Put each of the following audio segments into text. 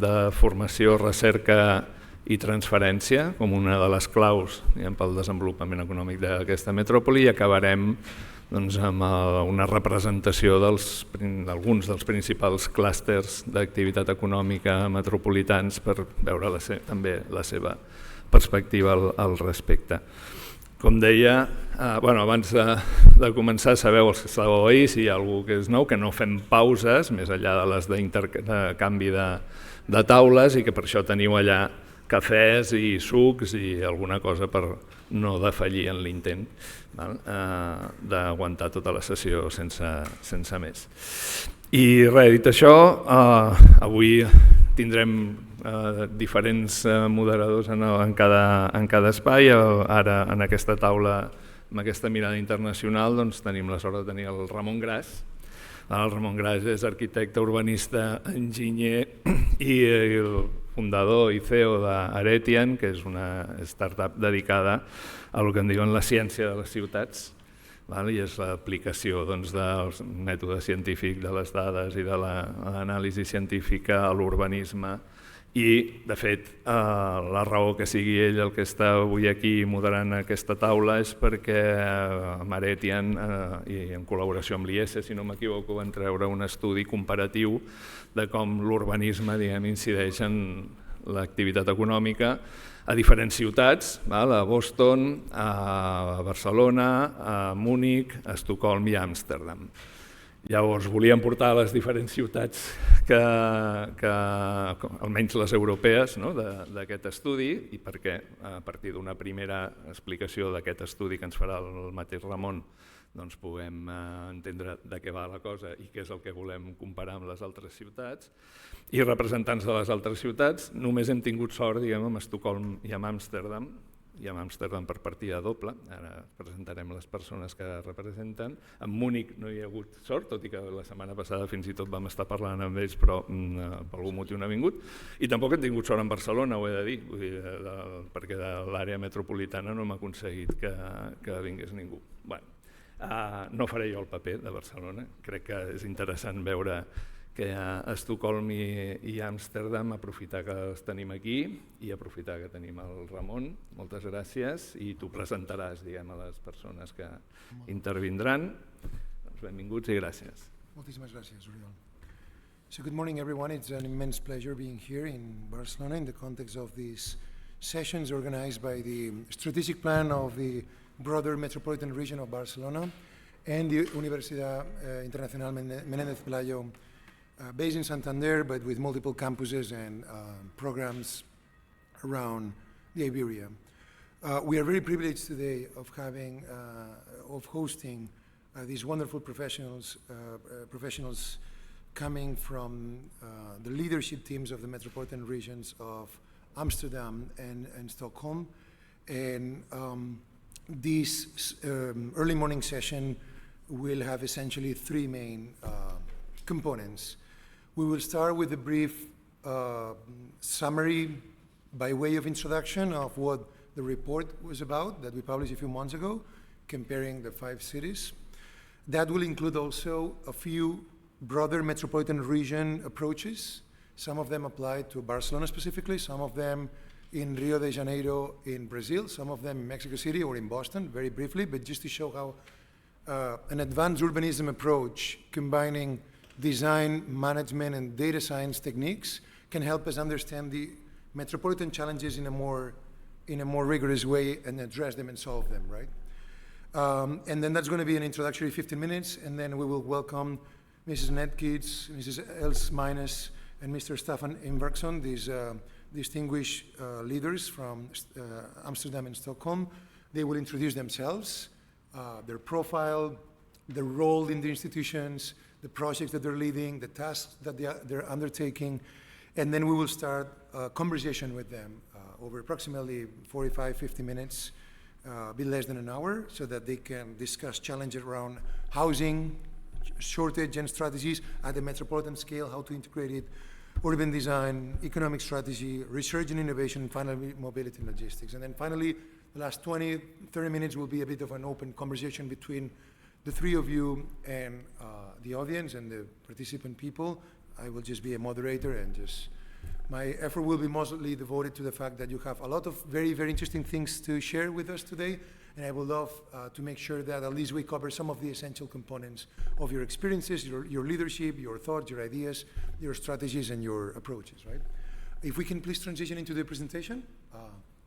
de formació, recerca i transferència com una de les claus pel desenvolupament econòmic d'aquesta metròpoli, i acabarem amb una representació d'alguns dels principals clústers d'activitat econòmica metropolitans per veure també la seva perspectiva al respecte. Com deia, abans de començar, sabeu els que estàveu ahir, si hi ha algú que és nou, que no fem pauses, més enllà de les de canvi de taules, i que per això teniu allà cafès i sucs i alguna cosa per no defallir en l'intent d'aguantar tota la sessió sense més. I res, dit això, avui tindrem diferents moderadors en cada espai. Ara, en aquesta taula, amb aquesta mirada internacional, tenim la sort de tenir el Ramon Gras. El Ramon Gras és arquitecte, urbanista, enginyer i el fundador i CEO d'Aretian, que és una startup dedicada al que en diuen la ciència de les ciutats, i és l'aplicació del mètode científic de les dades i de l'anàlisi científica a l'urbanisme. I, de fet, la raó que sigui ell el que està avui aquí moderant aquesta taula és perquè amb Aretian i en col·laboració amb l'IES, si no m'equivoco, van treure un estudi comparatiu de com l'urbanisme incideix en l'activitat econòmica a diferents ciutats, a Boston, a Barcelona, a Múnich, a Stockholm i a Amsterdam. Llavors, volíem portar a les diferents ciutats, almenys les europees, d'aquest estudi, i perquè a partir d'una primera explicació d'aquest estudi que ens farà el mateix Ramon puguem entendre de què va la cosa i què és el que volem comparar amb les altres ciutats. I representants de les altres ciutats, només hem tingut sort amb Estocolm i amb Amsterdam, i amb Amsterdam per partida doble, ara presentarem les persones que representen. En Múnich no hi ha hagut sort, tot i que la setmana passada fins i tot vam estar parlant amb ells, però per algun motiu no ha vingut. I tampoc hem tingut sort en Barcelona, ho he de dir, perquè de l'àrea metropolitana no hem aconseguit que vingués ningú. No faré jo el paper de Barcelona, crec que és interessant veure que a Estocolm i a Amsterdam, aprofitar que els tenim aquí i aprofitar que tenim el Ramon. Moltes gràcies, i tu presentaràs a les persones que intervindran. Benvinguts i gràcies. Moltíssimes gràcies, Oriol. So good morning, everyone. It's an immense pleasure being here in Barcelona in the context of these sessions organized by the strategic plan of the broader metropolitan region of Barcelona and the Universidad Internacional Menéndez Pelayo, based in Santander, but with multiple campuses and programs around the Iberia. We are very privileged today of hosting these wonderful professionals coming from the leadership teams of the metropolitan regions of Amsterdam and Stockholm. And this early morning session will have essentially three main components. We will start with a brief summary by way of introduction of what the report was about that we published a few months ago, comparing the 5 cities. That will include also a few broader metropolitan region approaches. Some of them apply to Barcelona specifically, some of them in Rio de Janeiro in Brazil, some of them in Mexico City or in Boston, very briefly, but just to show how an advanced urbanism approach combining design, management, and data science techniques can help us understand the metropolitan challenges in a more rigorous way and address them and solve them, right? And then that's going to be an introductory 15 minutes, and then we will welcome Mrs. Annette Keates, Mrs. Els Meines, and Mr. Staffan Ingvarsson, these distinguished leaders from Amsterdam and Stockholm. They will introduce themselves, their profile, their role in the institutions, the projects that they're leading, the tasks that they're undertaking, and then we will start a conversation with them over approximately 45-50 minutes, a bit less than an hour, so that they can discuss challenges around housing, shortage and strategies at the metropolitan scale, how to integrate it, urban design, economic strategy, research and innovation, and finally mobility and logistics. And then finally, the last 20-30 minutes will be a bit of an open conversation between the three of you and the audience and the participant people. I will just be a moderator and just My effort will be mostly devoted to the fact that you have a lot of very, very interesting things to share with us today, and I would love to make sure that at least we cover some of the essential components of your experiences, your leadership, your thoughts, your ideas, your strategies, and your approaches, right? If we can please transition into the presentation.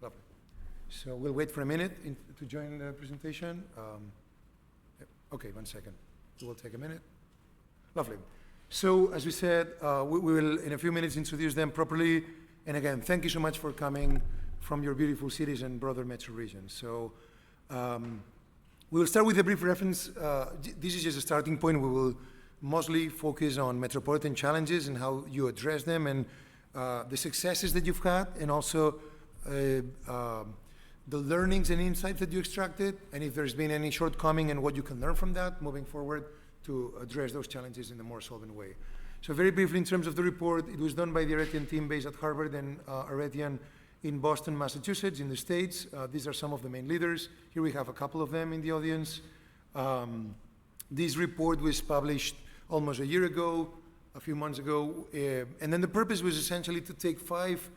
Lovely. So we'll wait for a minute to join the presentation. Okay, 1 second. It will take a minute. Lovely. So, as we said, we will, in a few minutes, introduce them properly. And again, thank you so much for coming from your beautiful cities and broader metro regions. So, we will start with a brief reference. This is just a starting point. We will mostly focus on metropolitan challenges and how you address them, and the successes that you've had, and also the learnings and insights that you extracted, and if there's been any shortcoming and what you can learn from that moving forward to address those challenges in a more solvent way. So very briefly, in terms of the report, it was done by the Aretian team based at Harvard and Aretian in Boston, Massachusetts, in the States. These are some of the main leaders. Here we have a couple of them in the audience. This report was published almost a year ago, a few months ago, and then the purpose was essentially to take 5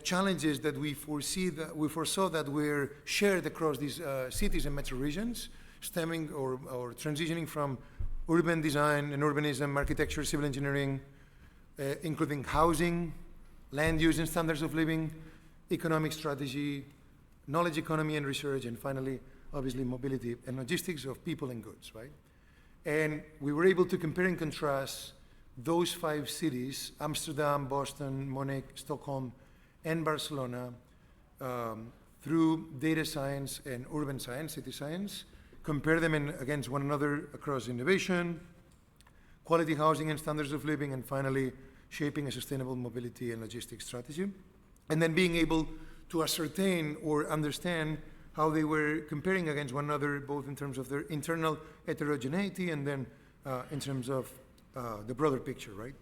challenges that we foresaw that were shared across these cities and metro regions, stemming or transitioning from urban design and urbanism, architecture, civil engineering, including housing, land use and standards of living, economic strategy, knowledge economy and research, and finally, obviously, mobility and logistics of people and goods, right? And we were able to compare and contrast those 5 cities, Amsterdam, Boston, Munich, Stockholm, and Barcelona, through data science and urban science, city science, compare them against one another across innovation, quality housing and standards of living, and finally, shaping a sustainable mobility and logistics strategy. And then being able to ascertain or understand how they were comparing against one another, both in terms of their internal heterogeneity and then in terms of the broader picture, right?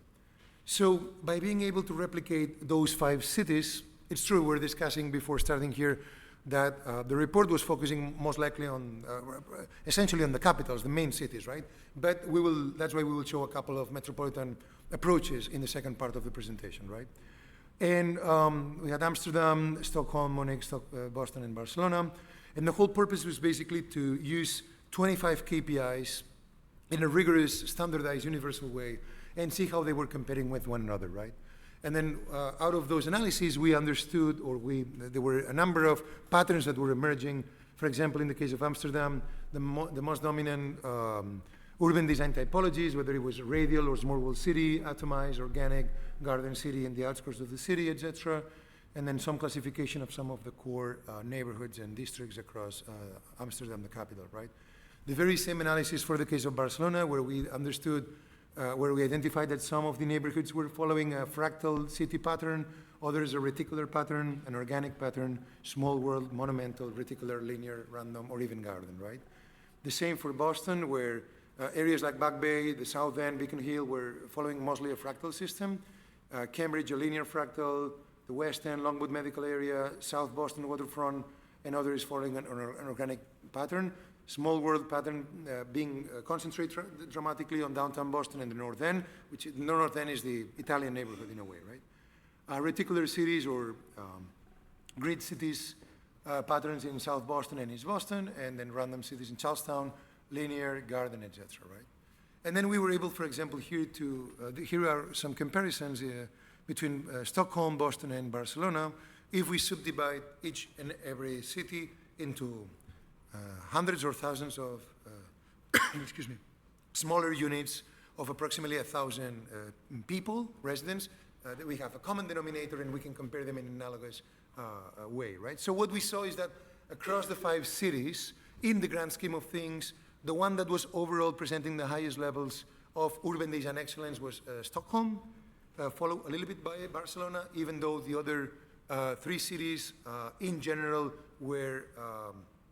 So by being able to replicate those 5 cities, it's true, we're discussing before starting here that the report was focusing most likely on, essentially on the capitals, the main cities, right? But that's why we will show a couple of metropolitan approaches in the second part of the presentation, right? And we had Amsterdam, Stockholm, Munich, Boston, and Barcelona. And the whole purpose was basically to use 25 KPIs in a rigorous, standardized, universal way and see how they were comparing with one another, right? And then out of those analyses, we understood, there were a number of patterns that were emerging. For example, in the case of Amsterdam, the most dominant urban design typologies, whether it was radial or small walled city, atomized, organic, garden city in the outskirts of the city, etc. And then some classification of some of the core neighborhoods and districts across Amsterdam, the capital, right? The very same analysis for the case of Barcelona, where we understood where we identified that some of the neighborhoods were following a fractal city pattern, others a reticular pattern, an organic pattern, small world, monumental, reticular, linear, random, or even garden, right? The same for Boston, where areas like Back Bay, the South End, Beacon Hill were following mostly a fractal system. Cambridge, a linear fractal, the West End, Longwood Medical Area, South Boston Waterfront, and others following an organic pattern. Small world pattern being concentrated dramatically on downtown Boston and the North End, which the North End is the Italian neighborhood in a way, right? Reticular cities or grid cities patterns in South Boston and East Boston, and then random cities in Charlestown, linear, garden, etc., right? And then we were able, for example, here are some comparisons between Stockholm, Boston, and Barcelona. If we subdivide each and every city into hundreds or thousands of excuse me, smaller units of approximately 1,000 people, residents, that we have a common denominator and we can compare them in an analogous way, right? So what we saw is that across the 5 cities, in the grand scheme of things, the one that was overall presenting the highest levels of urban design excellence was Stockholm, followed a little bit by Barcelona, even though the other 3 cities in general were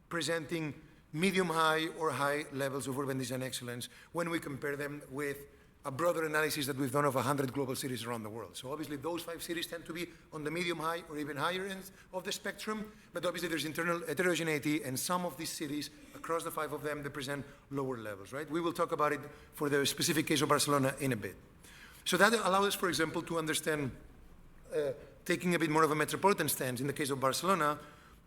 presenting medium-high or high levels of urban design excellence when we compare them with a broader analysis that we've done of 100 global cities around the world. So obviously those 5 cities tend to be on the medium-high or even higher end of the spectrum, but obviously there's internal heterogeneity, and some of these cities, across the 5 of them, they present lower levels, right? We will talk about it for the specific case of Barcelona in a bit. So that allows us, for example, to understand taking a bit more of a metropolitan stance, in the case of Barcelona,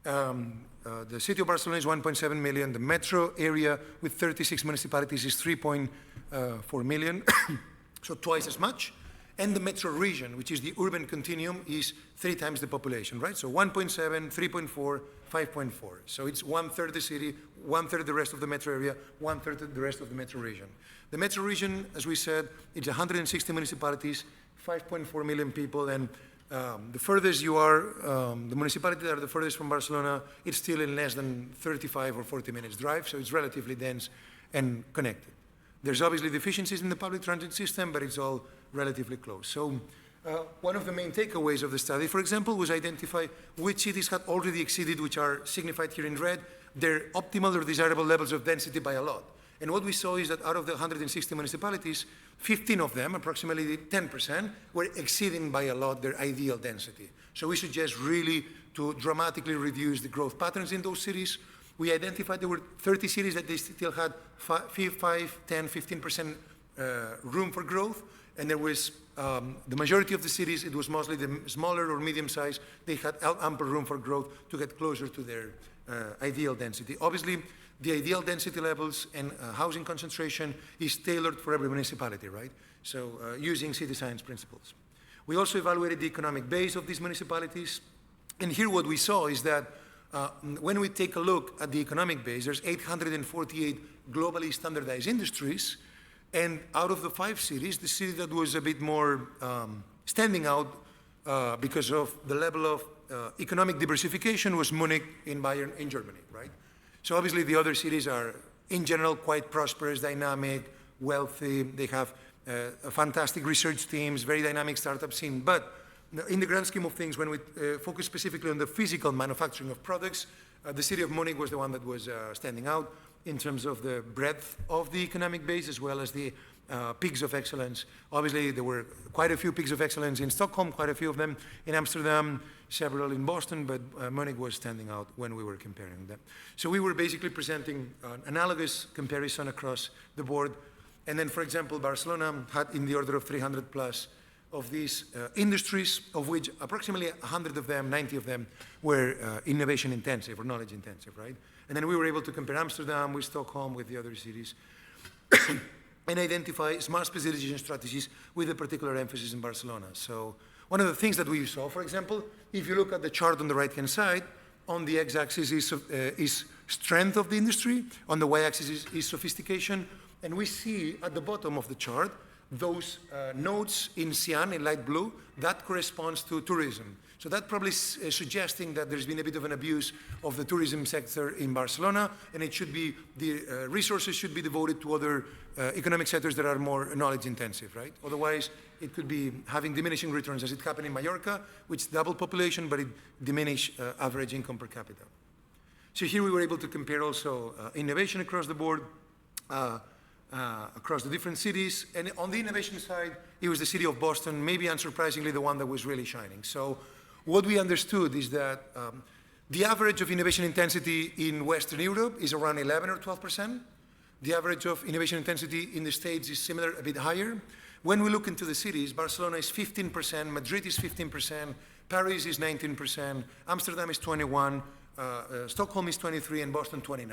the city of Barcelona is 1.7 million. The metro area with 36 municipalities is 3.4 million, so twice as much. And the metro region, which is the urban continuum, is 3 times the population, right? So 1.7, 3.4, 5.4. So it's 1/3 the city, 1/3 the rest of the metro area, 1/3 the rest of the metro region. The metro region, as we said, it's 160 municipalities, 5.4 million people, and the furthest you are, the municipality that are the furthest from Barcelona, it's still in less than 35 or 40 minutes drive, so it's relatively dense and connected. There's obviously deficiencies in the public transit system, but it's all relatively close. So one of the main takeaways of the study, for example, was identify which cities had already exceeded, which are signified here in red, their optimal or desirable levels of density by a lot. And what we saw is that out of the 160 municipalities, 15 of them, approximately 10%, were exceeding by a lot their ideal density. So we suggest really to dramatically reduce the growth patterns in those cities. We identified there were 30 cities that they still had 5, 10, 15% room for growth, and there was the majority of the cities, it was mostly the smaller or medium size, they had ample room for growth to get closer to their ideal density. Obviously, the ideal density levels and housing concentration is tailored for every municipality, right? So using city science principles. We also evaluated the economic base of these municipalities, and here what we saw is that when we take a look at the economic base, there's 848 globally standardized industries, and out of the 5 cities, the city that was a bit more standing out because of the level of economic diversification was Munich in Bayern in Germany, right? So obviously the other cities are, in general, quite prosperous, dynamic, wealthy. They have fantastic research teams, very dynamic startup scene. But in the grand scheme of things, when we focus specifically on the physical manufacturing of products, the city of Munich was the one that was standing out in terms of the breadth of the economic base as well as the peaks of excellence. Obviously, there were quite a few peaks of excellence in Stockholm, quite a few of them in Amsterdam, several in Boston, but Munich was standing out when we were comparing them. So we were basically presenting an analogous comparison across the board. And then, for example, Barcelona had in the order of 300 plus of these industries, of which approximately 100 of them, 90 of them, were innovation intensive or knowledge intensive, right? And then we were able to compare Amsterdam with Stockholm, with the other cities, and identify smart specialization strategies with a particular emphasis in Barcelona. So one of the things that we saw, for example, if you look at the chart on the right-hand side, on the x-axis is strength of the industry, on the y-axis is sophistication, and we see at the bottom of the chart those nodes in cyan, in light blue, that corresponds to tourism. So that probably is suggesting that there's been a bit of an abuse of the tourism sector in Barcelona, and it should be, the resources should be devoted to other economic sectors that are more knowledge intensive, right? Otherwise, it could be having diminishing returns, as it happened in Mallorca, which doubled population, but it diminished average income per capita. So here we were able to compare also innovation across the board, across the different cities. And on the innovation side, it was the city of Boston, maybe unsurprisingly the one that was really shining. So what we understood is that the average of innovation intensity in Western Europe is around 11 or 12%. The average of innovation intensity in the States is similar, a bit higher. When we look into the cities, Barcelona is 15%, Madrid is 15%, Paris is 19%, Amsterdam is 21%, Stockholm is 23%, and Boston 29%.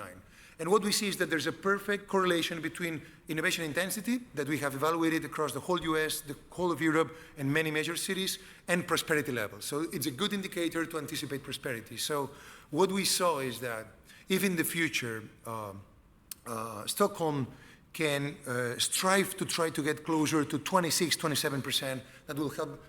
And what we see is that there's a perfect correlation between innovation intensity that we have evaluated across the whole US, the whole of Europe, and many major cities, and prosperity levels. So it's a good indicator to anticipate prosperity. So what we saw is that if in the future Stockholm can strive to try to get closer to 26, 27%, that will help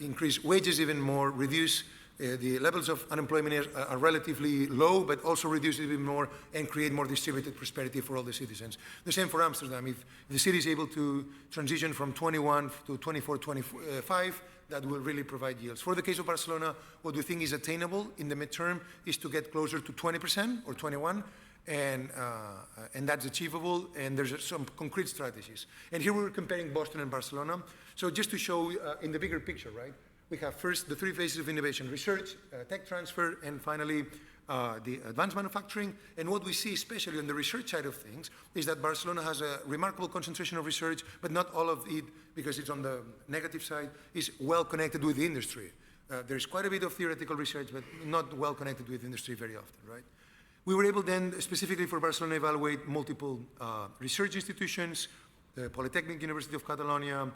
increase wages even more, reduce the levels of unemployment are relatively low, but also reduce it even more and create more distributed prosperity for all the citizens. The same for Amsterdam. If the city is able to transition from 21 to 24, 25, that will really provide yields. For the case of Barcelona, what we think is attainable in the midterm is to get closer to 20% or 21%, and that's achievable, and there's some concrete strategies. And here we're comparing Boston and Barcelona. So just to show in the bigger picture, right? we have first the three phases of innovation: research, tech transfer, and finally the advanced manufacturing. And what we see, especially on the research side of things, is that Barcelona has a remarkable concentration of research, but not all of it, because it's on the negative side, is well connected with the industry. There's quite a bit of theoretical research, but not well connected with industry very often, right? We were able then, specifically for Barcelona, evaluate multiple research institutions, the Polytechnic University of Catalonia,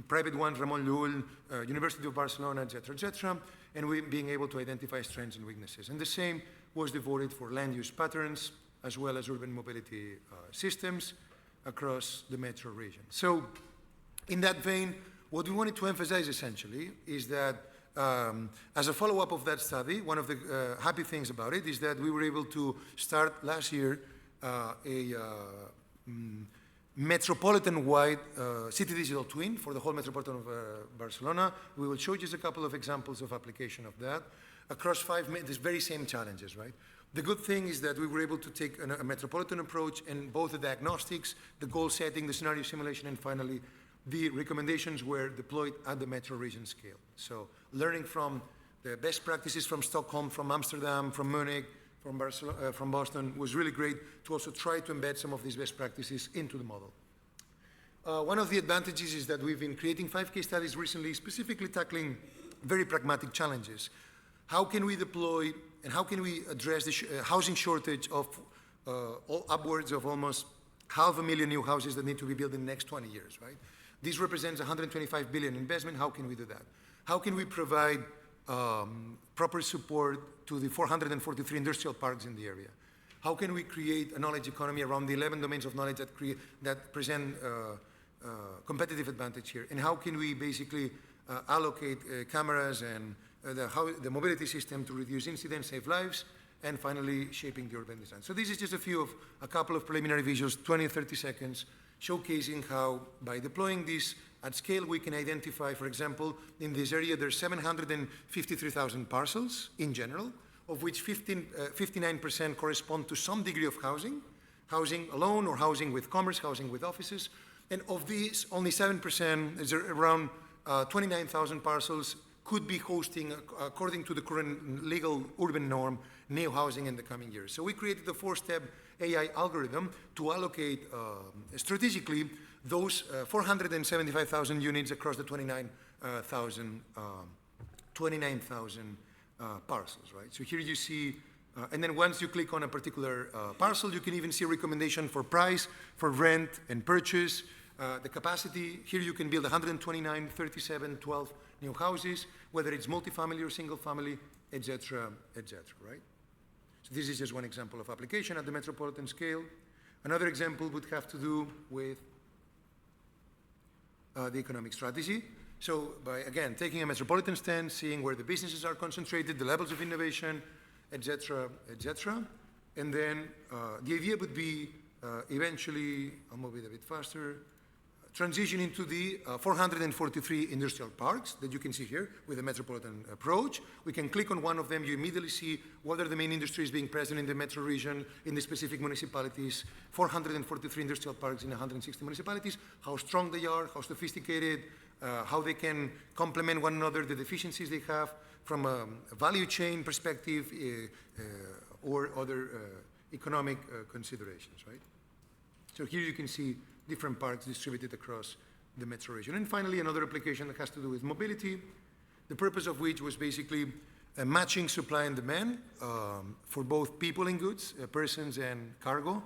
private ones, Ramon Llull, University of Barcelona, et cetera, and we being able to identify strengths and weaknesses. And the same was devoted for land use patterns, as well as urban mobility systems across the metro region. So in that vein, what we wanted to emphasize essentially is that as a follow-up of that study, one of the happy things about it is that we were able to start last year a metropolitan-wide city digital twin for the whole metropolitan of Barcelona. We will show just a couple of examples of application of that across these very same challenges, right? The good thing is that we were able to take a metropolitan approach in both the diagnostics, the goal setting, the scenario simulation, and finally the recommendations were deployed at the metro region scale. So learning from the best practices from Stockholm, from Amsterdam, from Munich, from Barcelona, from Boston was really great to also try to embed some of these best practices into the model. One of the advantages is that we've been creating 5 case studies recently, specifically tackling very pragmatic challenges. How can we deploy and how can we address the housing shortage of upwards of almost 500,000 new houses that need to be built in the next 20 years, right? This represents 125 billion investment. How can we do that? How can we provide proper support to the 443 industrial parks in the area? How can we create a knowledge economy around the 11 domains of knowledge that present competitive advantage here? And how can we basically allocate cameras and the mobility system to reduce incidents, save lives, and finally shaping the urban design. So this is just a couple of preliminary visuals, 20 or 30 seconds, showcasing how by deploying this at scale we can identify, for example, in this area there's 753,000 parcels in general, of which 59% correspond to some degree of housing alone or housing with commerce, housing with offices, and of these only 7%, is around 29,000 parcels could be hosting, according to the current legal urban norm, new housing in the coming years. So we created a 4-step AI algorithm to allocate strategically those 475,000 units across the 29,000 parcels, right? So here you see, and then once you click on a particular parcel, you can even see a recommendation for price, for rent and purchase, the capacity. Here you can build 129, 37, 12 new houses, whether it's multifamily or single family, etc., right? So this is just one example of application at the metropolitan scale. Another example would have to do with the economic strategy. So by, again, taking a metropolitan stance, seeing where the businesses are concentrated, the levels of innovation, etc., and then the idea would be eventually, I'll move it a bit faster, transition into the 443 industrial parks that you can see here with a metropolitan approach. We can click on one of them, you immediately see what are the main industries being present in the metro region, in the specific municipalities, 443 industrial parks in 160 municipalities, how strong they are, how sophisticated, how they can complement one another, the deficiencies they have from a value chain perspective or other economic considerations, right? So here you can see different parks distributed across the metro region. And finally, another application that has to do with mobility, the purpose of which was basically matching supply and demand for both people and goods, persons and cargo.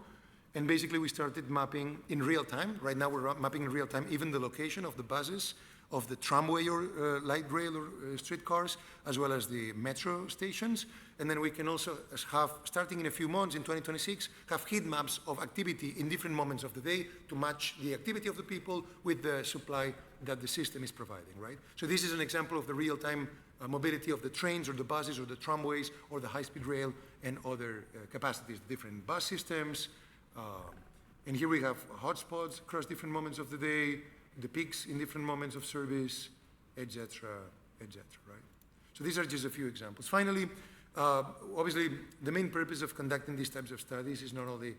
And basically we started mapping in real time. Right now we're mapping in real time even the location of the buses, of the tramway or light rail or streetcars, as well as the metro stations. And then we can also have, starting in a few months in 2026, have heat maps of activity in different moments of the day to match the activity of the people with the supply that the system is providing, right? So this is an example of the real-time mobility of the trains or the buses or the tramways or the high-speed rail and other capacities, different bus systems. And here we have hotspots across different moments of the day, the peaks in different moments of service, etc., right? So these are just a few examples. Finally, obviously, the main purpose of conducting these types of studies is not only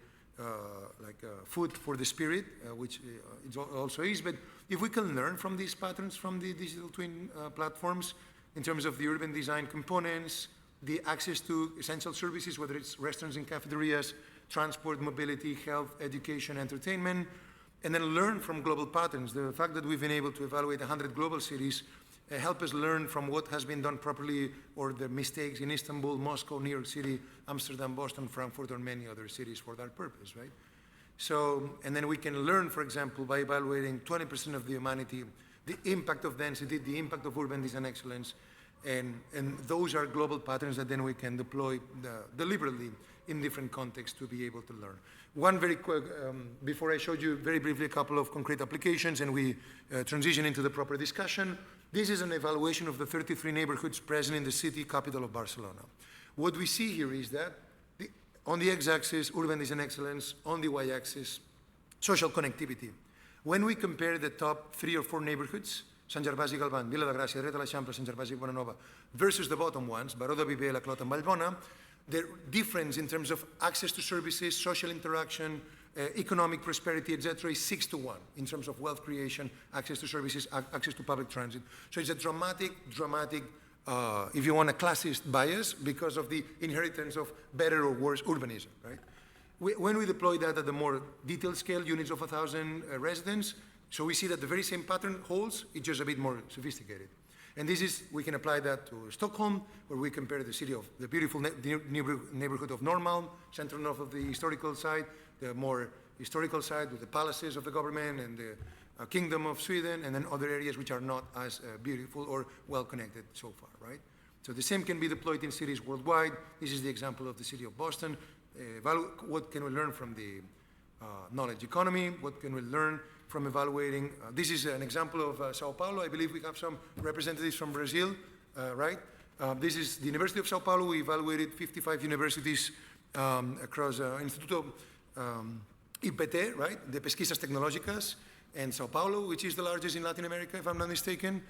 food for the spirit, which it also is. But if we can learn from these patterns from the digital twin platforms in terms of the urban design components, the access to essential services, whether it's restaurants and cafeterias, transport, mobility, health, education, entertainment, and then learn from global patterns. The fact that we've been able to evaluate 100 global cities help us learn from what has been done properly or the mistakes in Istanbul, Moscow, New York City, Amsterdam, Boston, Frankfurt, or many other cities for that purpose, right? So, and then we can learn, for example, by evaluating 20% of the humanity, the impact of density, the impact of urban design excellence, and those are global patterns that then we can deploy deliberately in different contexts to be able to learn. One very quick, before I showed you very briefly a couple of concrete applications and we transition into the proper discussion, this is an evaluation of the 33 neighborhoods present in the city capital of Barcelona. What we see here is that on the x-axis, urban design excellence, on the y-axis, social connectivity. When we compare the top 3 or 4 neighborhoods, Sant Gervasi i Galván, Vila de Gràcia, Dret a l'Eixample, Sant Gervasi i Bonanova, versus the bottom ones, Baró de Viver, La Clota, and Vallbona, the difference in terms of access to services, social interaction, economic prosperity, etc., is 6-1 in terms of wealth creation, access to services, access to public transit. So it's a dramatic, if you want, a classist bias because of the inheritance of better or worse urbanism, right? When we deploy that at the more detailed scale, units of 1,000 residents, so we see that the very same pattern holds, it's just a bit more sophisticated. And this is, we can apply that to Stockholm, where we compare the city of the beautiful neighborhood of Norrmalm, central north of the historical side, the more historical side with the palaces of the government and the Kingdom of Sweden, and then other areas which are not as beautiful or well connected so far, right? So the same can be deployed in cities worldwide. This is the example of the city of Boston. What can we learn from the knowledge economy? What can we learn from evaluating? This is an example of Sao Paulo. I believe we have some representatives from Brazil, right? This is the University of Sao Paulo. We evaluated 55 universities across Instituto IPT, right? The Pesquisas Tecnológicas, and Sao Paulo, which is the largest in Latin America, if I'm not mistaken.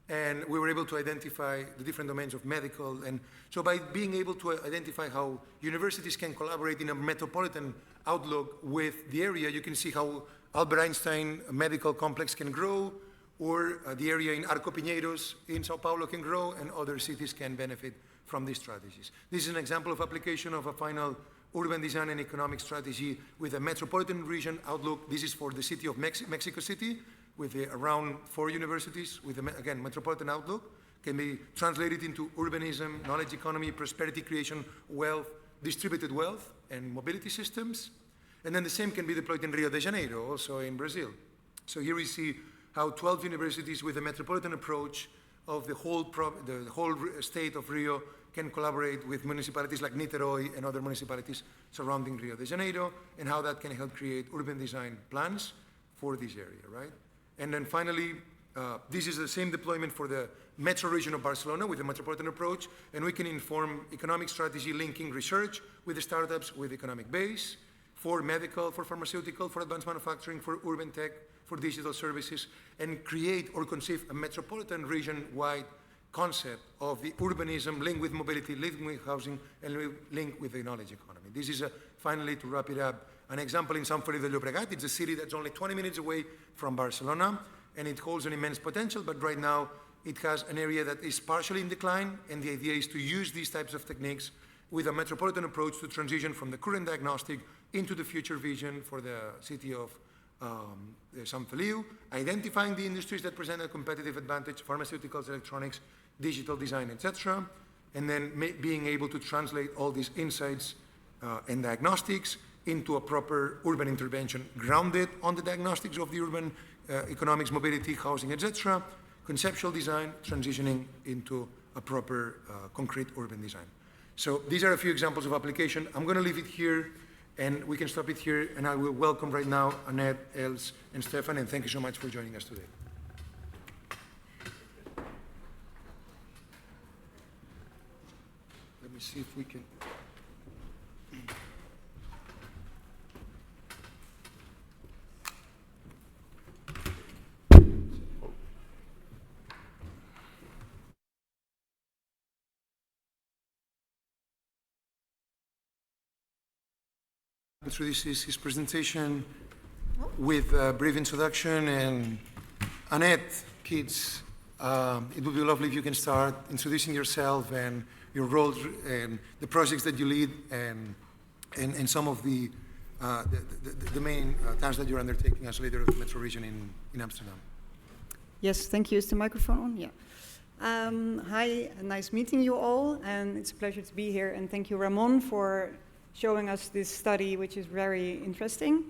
And we were able to identify the different domains of medical. And so by being able to identify how universities can collaborate in a metropolitan outlook with the area, you can see how Albert Einstein Medical Complex can grow, or the area in Arco Pinheiros in Sao Paulo can grow, and other cities can benefit from these strategies. This is an example of application of a final urban design and economic strategy with a metropolitan region outlook. This is for the city of Mexico City, with around 4 universities, with, again, metropolitan outlook, can be translated into urbanism, knowledge economy, prosperity creation, wealth, distributed wealth, and mobility systems. And then the same can be deployed in Rio de Janeiro, also in Brazil. So here we see how 12 universities with a metropolitan approach of the whole state of Rio can collaborate with municipalities like Niterói and other municipalities surrounding Rio de Janeiro, and how that can help create urban design plans for this area, right? And then finally, this is the same deployment for the metro region of Barcelona with a metropolitan approach, and we can inform economic strategy linking research with the startups with economic base, for medical, for pharmaceutical, for advanced manufacturing, for urban tech, for digital services, and create or conceive a metropolitan region-wide concept of the urbanism linked with mobility, linked with housing, and linked with the knowledge economy. This is, finally, to wrap it up, an example in Sant Feliu de Llobregat. It's a city that's only 20 minutes away from Barcelona, and it holds an immense potential, but right now it has an area that is partially in decline, and the idea is to use these types of techniques with a metropolitan approach to transition from the current diagnostic into the future vision for the city of Sant Feliu, identifying the industries that present a competitive advantage, pharmaceuticals, electronics, digital design, etc., and then being able to translate all these insights and diagnostics into a proper urban intervention grounded on the diagnostics of the urban economics, mobility, housing, etc., conceptual design, transitioning into a proper concrete urban design. So these are a few examples of application. I'm going to leave it here, and we can stop it here, and I will welcome right now Annette, Els, and Staffan, and thank you so much for joining us today. Let me see if we can... introduces his presentation with a brief introduction, and Annette Keates, it would be lovely if you can start introducing yourself and your roles and the projects that you lead and some of the main tasks that you're undertaking as leader of the Metro region in Amsterdam. Yes, thank you. Is the microphone on? Yeah. Hi, nice meeting you all, and it's a pleasure to be here. And thank you, Ramon, for showing us this study, which is very interesting.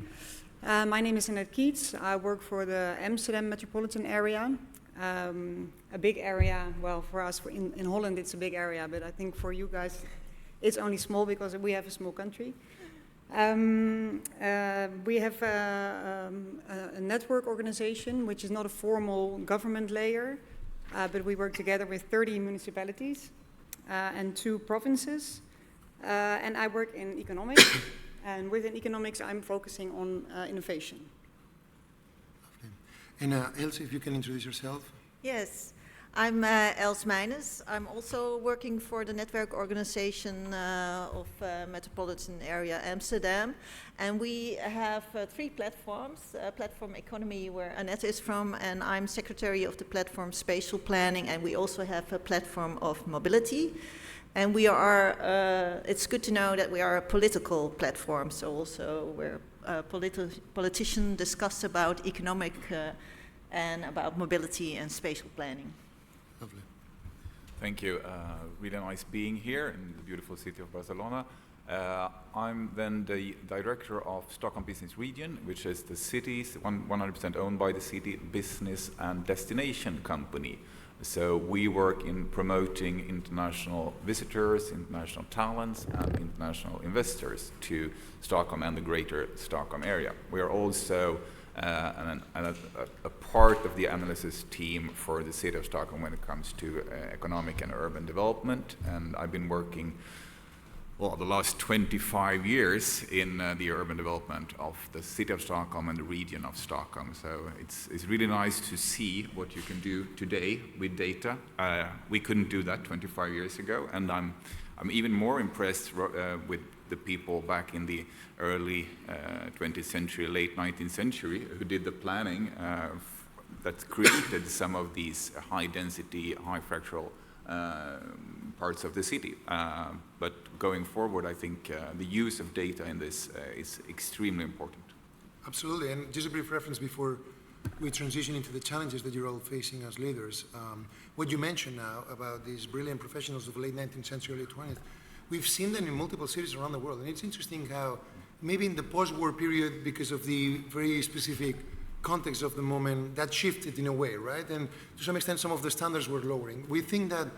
My name is Annette Keates. I work for the Amsterdam metropolitan area, a big area. Well, for us in Holland, it's a big area, but I think for you guys, it's only small because we have a small country. We have a network organization, which is not a formal government layer, but we work together with 30 municipalities and 2 provinces. And I work in economics, and within economics, I'm focusing on innovation. And Els, if you can introduce yourself. Yes, I'm Els Meines. I'm also working for the network organization of Metropolitan Area Amsterdam. And we have 3 platforms. Platform Economy, where Annette is from, and I'm secretary of the platform Spatial Planning, and we also have a platform of Mobility. And we are, it's good to know that we are a political platform, so also where politicians discuss about economic and about mobility and spatial planning. Lovely. Thank you. Really nice being here in the beautiful city of Barcelona. I'm then the director of Stockholm Business Region, which is the city's 100% owned by the city business and destination company. So we work in promoting international visitors, international talents, and international investors to Stockholm and the greater Stockholm area. We are also a part of the analysis team for the city of Stockholm when it comes to economic and urban development. And I've been working, well, the last 25 years in the urban development of the city of Stockholm and the region of Stockholm. So it's really nice to see what you can do today with data. We couldn't do that 25 years ago, and I'm even more impressed with the people back in the early 20th century, late 19th century, who did the planning that created some of these high-density, high-fractal parts of the city. But going forward, I think the use of data in this is extremely important. Absolutely, and just a brief reference before we transition into the challenges that you're all facing as leaders. What you mentioned now about these brilliant professionals of the late 19th century, early 20th, we've seen them in multiple cities around the world, and it's interesting how maybe in the post-war period, because of the very specific context of the moment, that shifted in a way, right? And to some extent, some of the standards were lowering. We think that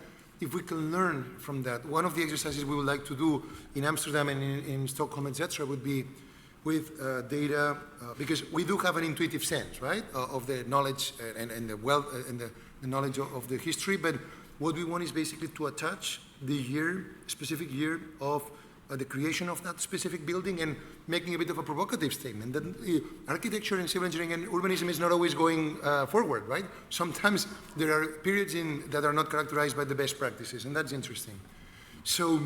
if we can learn from that, one of the exercises we would like to do in Amsterdam and in Stockholm, etc., would be with data, because we do have an intuitive sense, right, of the knowledge and the wealth and the knowledge of the history. But what we want is basically to attach the year, specific year of the creation of that specific building, and making a bit of a provocative statement that architecture and civil engineering and urbanism is not always going forward, right? Sometimes there are periods that are not characterized by the best practices, and that's interesting. So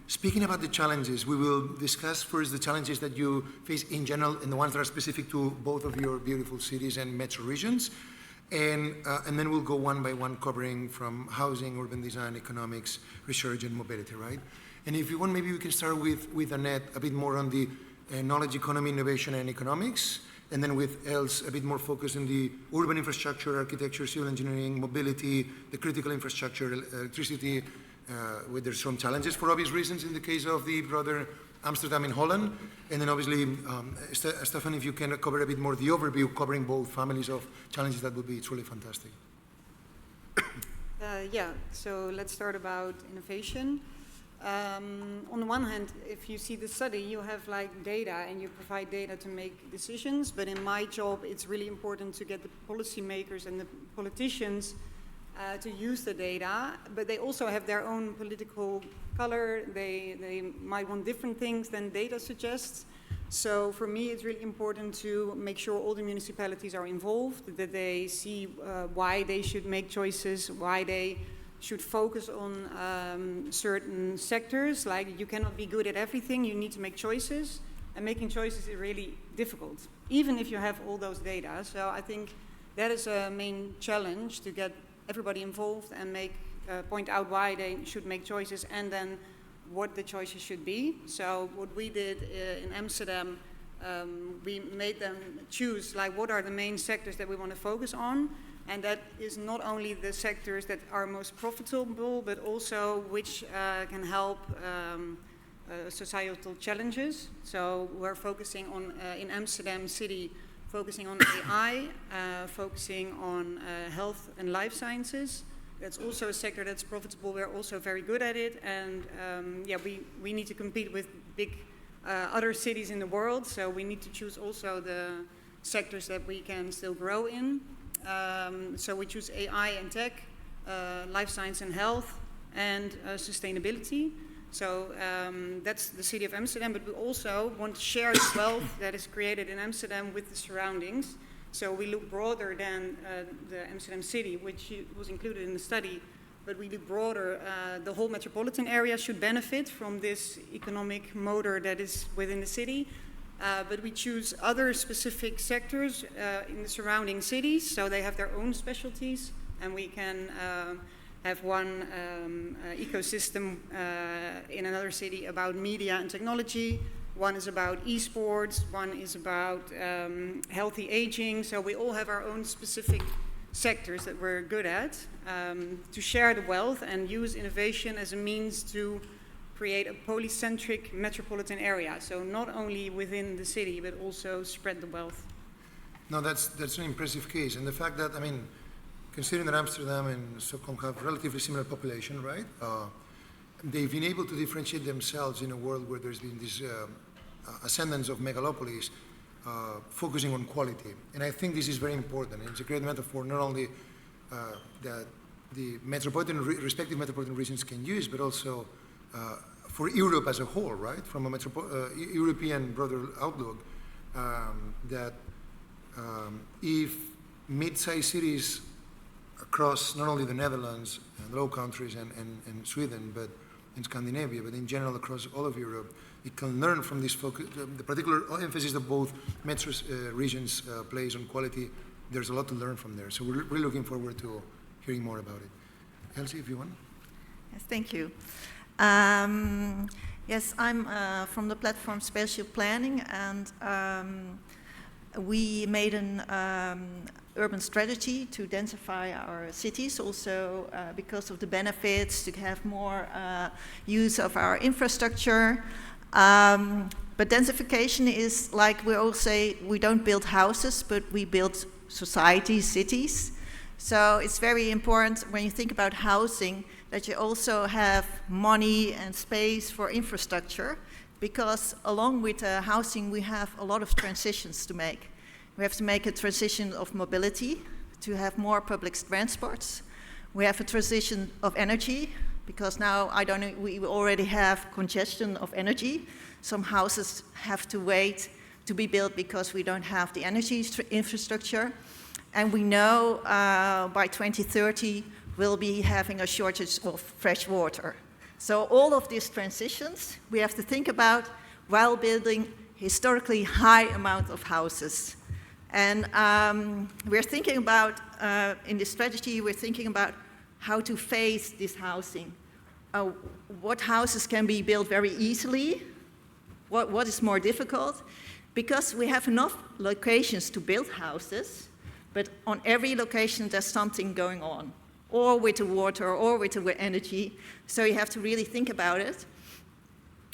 speaking about the challenges, we will discuss first the challenges that you face in general and the ones that are specific to both of your beautiful cities and metro regions. And then we'll go one by one, covering from housing, urban design, economics, research, and mobility, right? And if you want, maybe we can start with Annette, a bit more on the knowledge economy, innovation, and economics, and then with Els, a bit more focused on the urban infrastructure, architecture, civil engineering, mobility, the critical infrastructure, electricity, where there's some challenges for obvious reasons in the case of the broader Amsterdam in Holland. And then obviously, Staffan, if you can cover a bit more the overview, covering both families of challenges, that would be truly fantastic. Yeah, so let's start about innovation. On the one hand, if you see the study, you have like data and you provide data to make decisions, but in my job, it's really important to get the policymakers and the politicians to use the data, but they also have their own political color. They might want different things than data suggests. So for me, it's really important to make sure all the municipalities are involved, that they see why they should make choices, why they should focus on certain sectors. Like, you cannot be good at everything, you need to make choices, and making choices is really difficult, even if you have all those data. So I think that is a main challenge, to get everybody involved and point out why they should make choices, and then what the choices should be. So what we did in Amsterdam, we made them choose, like, what are the main sectors that we want to focus on, and that is not only the sectors that are most profitable, but also which can help societal challenges. So we're focusing on, in Amsterdam City, focusing on AI, focusing on health and life sciences. That's also a sector that's profitable. We're also very good at it, and we need to compete with big other cities in the world, so we need to choose also the sectors that we can still grow in. So we choose AI and tech, life science and health, and sustainability. So that's the city of Amsterdam, but we also want to share the wealth that is created in Amsterdam with the surroundings. So we look broader than the Amsterdam city, which was included in the study, but we look broader. The whole metropolitan area should benefit from this economic motor that is within the city. But we choose other specific sectors in the surrounding cities, so they have their own specialties, and we can have one ecosystem in another city about media and technology. One is about esports, one is about healthy aging. So we all have our own specific sectors that we're good at, to share the wealth and use innovation as a means to create a polycentric metropolitan area. So not only within the city, but also spread the wealth. No, that's an impressive case. And the fact that, I mean, considering that Amsterdam and Stockholm have relatively similar population, right? They've been able to differentiate themselves in a world where there's been this ascendance of megalopolis, focusing on quality. And I think this is very important. It's a great metaphor, not only that the respective metropolitan regions can use, but also for Europe as a whole, right? From a European broader outlook, that if mid-sized cities across not only the Netherlands and Low Countries and Sweden, but in Scandinavia, but in general across all of Europe, it can learn from this focus, the particular emphasis that both metro regions place on quality. There's a lot to learn from there. So we're really looking forward to hearing more about it. Elsie, if you want. Yes, thank you. Yes, I'm from the platform Spatial Planning, and we made an urban strategy to densify our cities, also because of the benefits, to have more use of our infrastructure. But densification is, like we all say, we don't build houses, but we build societies, cities. So it's very important when you think about housing that you also have money and space for infrastructure, because along with housing we have a lot of transitions to make. We have to make a transition of mobility, to have more public transports. We have a transition of energy, because now we already have congestion of energy. Some houses have to wait to be built because we don't have the energy infrastructure. And we know by 2030 we'll be having a shortage of fresh water. So all of these transitions we have to think about while building historically high amount of houses. And we're thinking about, in this strategy, we're thinking about how to phase this housing. What houses can be built very easily? What is more difficult? Because we have enough locations to build houses, but on every location there's something going on, or with the water, or with the energy. So you have to really think about it.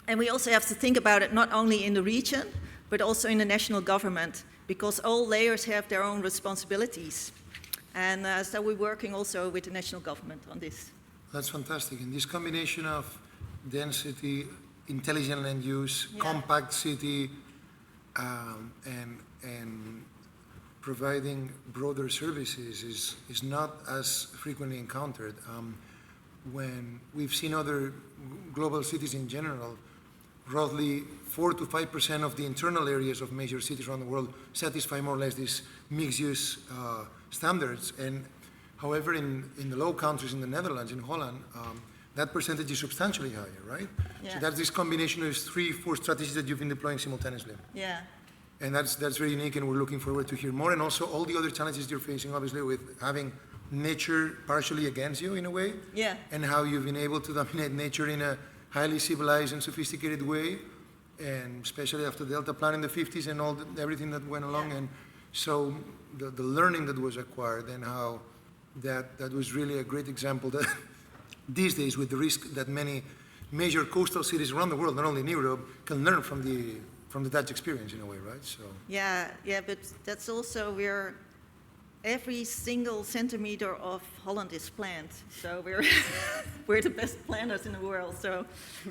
And we also have to think about it not only in the region, but also in the national government, because all layers have their own responsibilities. And so we're working also with the national government on this. That's fantastic. And this combination of density, intelligent land use, compact city, and providing broader services is not as frequently encountered. When we've seen other global cities in general, roughly 4 to 5% of the internal areas of major cities around the world satisfy more or less these mixed-use standards. And However, in the low countries, in the Netherlands, in Holland, that percentage is substantially higher, right? Yeah. So that's this combination of 3-4 strategies that you've been deploying simultaneously. Yeah. And that's very unique, and we're looking forward to hear more. And also all the other challenges you're facing, obviously, with having nature partially against you in a way. Yeah. And how you've been able to dominate nature in a highly civilized and sophisticated way, and especially after the Delta Plan in the 50s and everything that went along. Yeah. And so the learning that was acquired and how that was really a great example that these days, with the risk that many major coastal cities around the world, not only in Europe, can learn from the Dutch experience in a way, right? So Yeah, but that's also where every single centimeter of Holland is planned. So we're the best planners in the world. So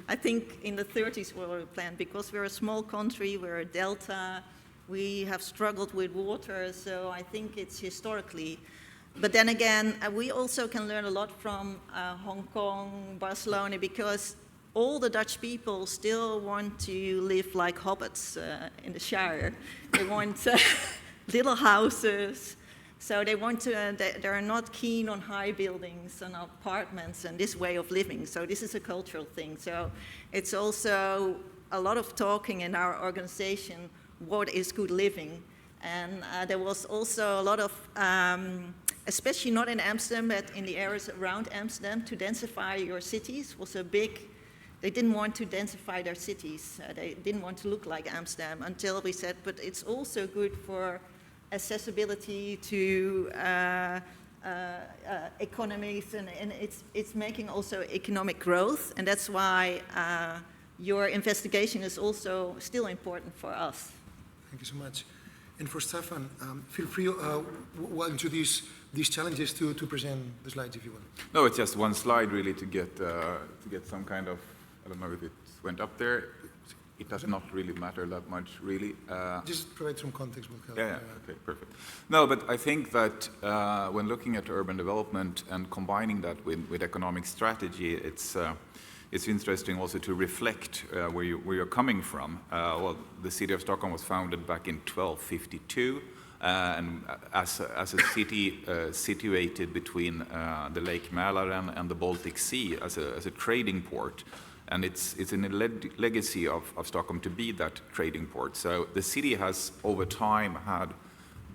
I think in the 30s we were planned, because we're a small country, we're a delta, we have struggled with water, so I think it's historically. But then again, we also can learn a lot from Hong Kong, Barcelona, because all the Dutch people still want to live like hobbits in the Shire. They want little houses. So they want to. They're not keen on high buildings and apartments and this way of living. So this is a cultural thing. So it's also a lot of talking in our organization. What is good living? And there was also a lot of, especially not in Amsterdam, but in the areas around Amsterdam, to densify your cities was a big. They didn't want to densify their cities. They didn't want to look like Amsterdam, until we said, but it's also good for accessibility to economies, and it's making also economic growth, and that's why your investigation is also still important for us. thank you so much. And for Staffan, feel free to introduce these challenges to present the slides, if you will. No, it's just one slide really to get some kind of, I don't know if it went up there. It does not really matter that much, really. Just provide some context will help. Yeah, okay, perfect. No, but I think that when looking at urban development and combining that with economic strategy, it's interesting also to reflect where you're coming from. Well, the city of Stockholm was founded back in 1252, and as a city situated between the Lake Mälaren and the Baltic Sea as a trading port. And it's in a legacy of Stockholm to be that trading port. So the city has, over time, had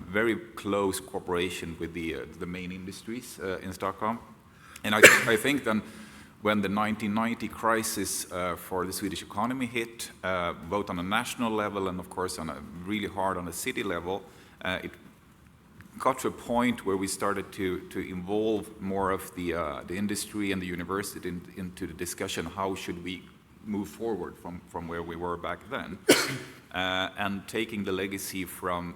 very close cooperation with the main industries in Stockholm. And I think then when the 1990 crisis for the Swedish economy hit, both on a national level and, of course, really hard on a city level, it got to a point where we started to involve more of the industry and the university into the discussion, how should we move forward from where we were back then, and taking the legacy from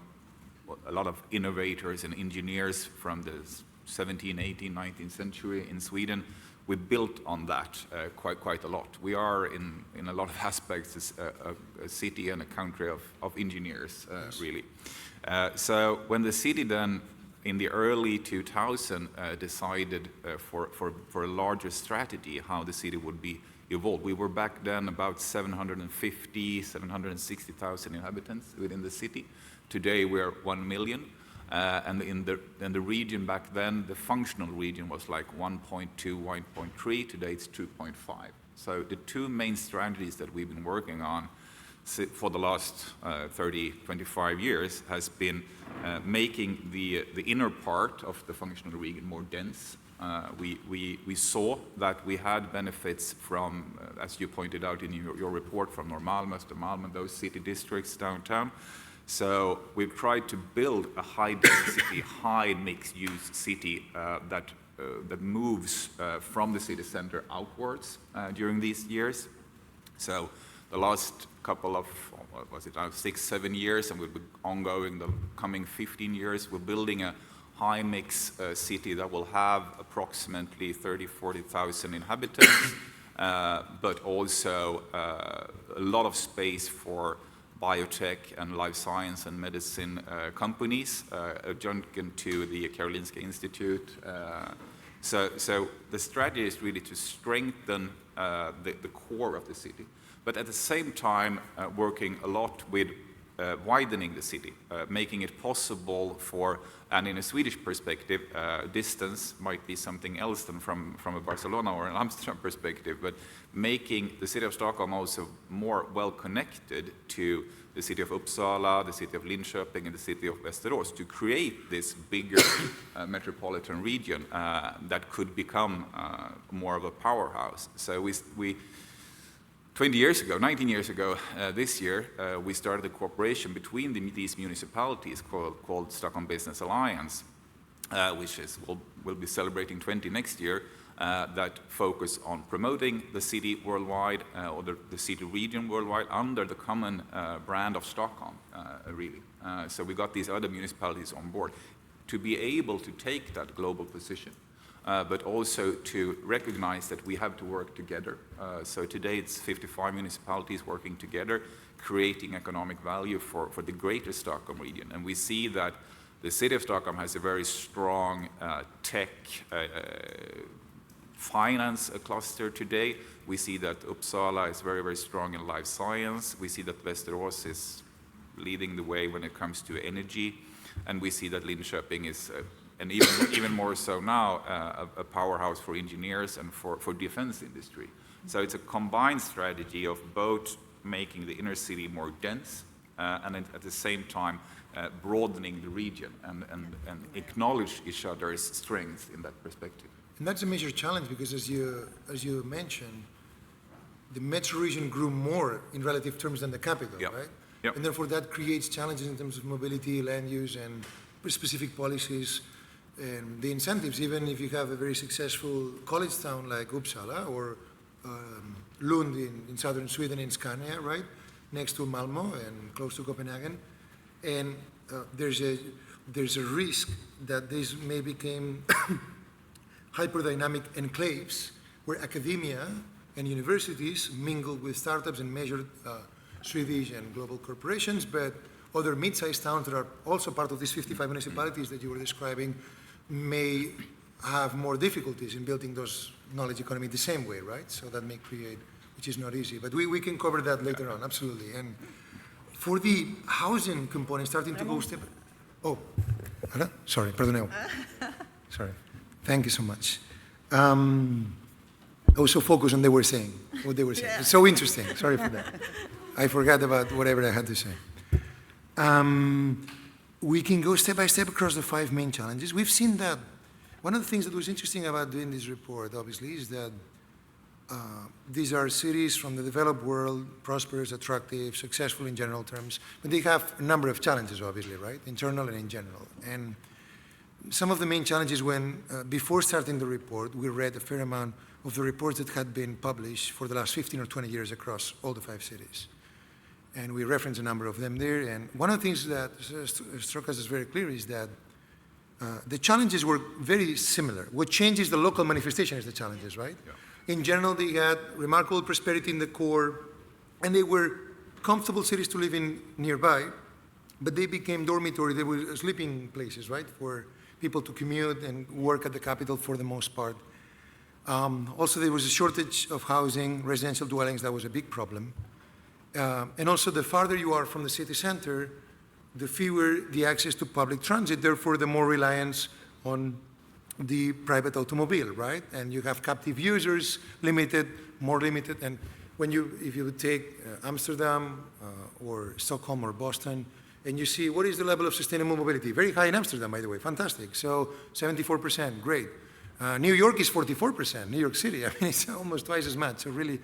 a lot of innovators and engineers from the 17th, 18th, 19th century in Sweden. We built on that quite a lot. We are in a lot of aspects a city and a country of engineers, yes. Really. So when the city then, in the early 2000s, decided for a larger strategy how the city would be evolved, we were back then about 760,000 inhabitants within the city. Today we're 1 million, and in the region back then, the functional region was like 1.2, 1.3. Today it's 2.5. So the two main strategies that we've been working on for the last 30, 25 years has been making the inner part of the functional region more dense. We saw that we had benefits from, as you pointed out in your report, from Norrmalm, Östermalm, those city districts downtown. So we've tried to build a high-density, high mixed-use city that moves from the city center outwards during these years. So the last couple of, what was it now, 6-7 years, and we'll be ongoing the coming 15 years, we're building a high-mix city that will have approximately 30,000-40,000 inhabitants, but also a lot of space for biotech and life science and medicine companies, adjunct to the Karolinska Institute. So the strategy is really to strengthen the core of the city, but at the same time working a lot with widening the city, making it possible for, and in a Swedish perspective, distance might be something else than from a Barcelona or an Amsterdam perspective, but making the city of Stockholm also more well connected to the city of Uppsala, the city of Linköping, and the city of Västerås to create this bigger metropolitan region that could become more of a powerhouse. So we 20 years ago, 19 years ago, this year, we started a cooperation between these municipalities called Stockholm Business Alliance, which will be celebrating 20 next year, that focus on promoting the city worldwide, or the city region worldwide, under the common brand of Stockholm, really. So we got these other municipalities on board to be able to take that global position. But also to recognize that we have to work together. So today it's 55 municipalities working together, creating economic value for the greater Stockholm region. And we see that the city of Stockholm has a very strong tech finance cluster today. We see that Uppsala is very, very strong in life science. We see that Västerås is leading the way when it comes to energy. And we see that Linköping is and even more so now, a powerhouse for engineers and for defense industry. So it's a combined strategy of both making the inner city more dense and at the same time broadening the region and acknowledge each other's strengths in that perspective. And that's a major challenge because as you mentioned, the metro region grew more in relative terms than the capital, Yep. right? Yep. And therefore that creates challenges in terms of mobility, land use, and specific policies. And the incentives, even if you have a very successful college town like Uppsala or Lund in southern Sweden in Scania, right, next to Malmö and close to Copenhagen, and there's a risk that these may become hyperdynamic enclaves where academia and universities mingle with startups and major Swedish and global corporations, but other mid-sized towns that are also part of these 55 municipalities that you were describing may have more difficulties in building those knowledge economy the same way, right? So that may create, which is not easy. But we can cover that later on, absolutely. And for the housing component, starting to go step... Oh, sorry, perdoneu. Sorry. Thank you so much. I was so focused on what they were saying. Yeah. It's so interesting. Sorry for that. I forgot about whatever I had to say. We can go step by step across the 5 main challenges. We've seen that. One of the things that was interesting about doing this report, obviously, is that these are cities from the developed world, prosperous, attractive, successful in general terms, but they have a number of challenges, obviously, right? Internal and in general. And some of the main challenges when, before starting the report, we read a fair amount of the reports that had been published for the last 15 or 20 years across all the 5 cities. And we reference a number of them there. And one of the things that struck us as very clear is that the challenges were very similar. What changes the local manifestation is the challenges, right? Yeah. In general, they had remarkable prosperity in the core, and they were comfortable cities to live in nearby, but they became dormitory, they were sleeping places, right, for people to commute and work at the capital for the most part. Also, there was a shortage of housing, residential dwellings, that was a big problem. And also, the farther you are from the city center, the fewer the access to public transit, therefore the more reliance on the private automobile, right? And you have captive users, more limited, and if you would take Amsterdam or Stockholm or Boston, and you see what is the level of sustainable mobility, very high in Amsterdam, by the way, fantastic, so 74%, great. New York is 44%, New York City, I mean, it's almost twice as much, so really,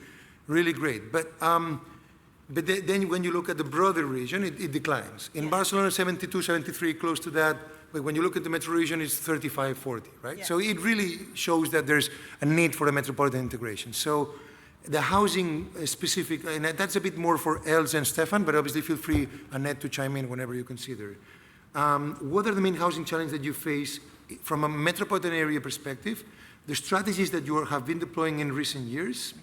really great. But then when you look at the broader region, it declines. In Barcelona, 72, 73, close to that. But when you look at the metro region, it's 35, 40, right? Yeah. So it really shows that there's a need for a metropolitan integration. So the housing specific, and that's a bit more for Els and Staffan, but obviously feel free, Annette, to chime in whenever you consider. What are the main housing challenges that you face from a metropolitan area perspective, the strategies that you have been deploying in recent years,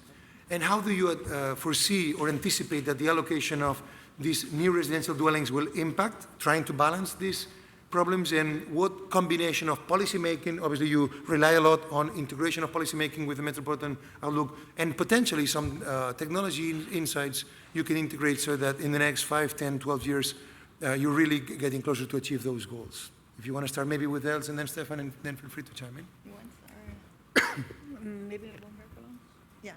and how do you foresee or anticipate that the allocation of these new residential dwellings will impact, trying to balance this problems and what combination of policy making, obviously you rely a lot on integration of policy making with the metropolitan outlook, and potentially some technology insights you can integrate so that in the next 5, 10, 12 years, you're really getting closer to achieve those goals. If you want to start maybe with Els and then Staffan, and then feel free to chime in. You want Maybe yeah.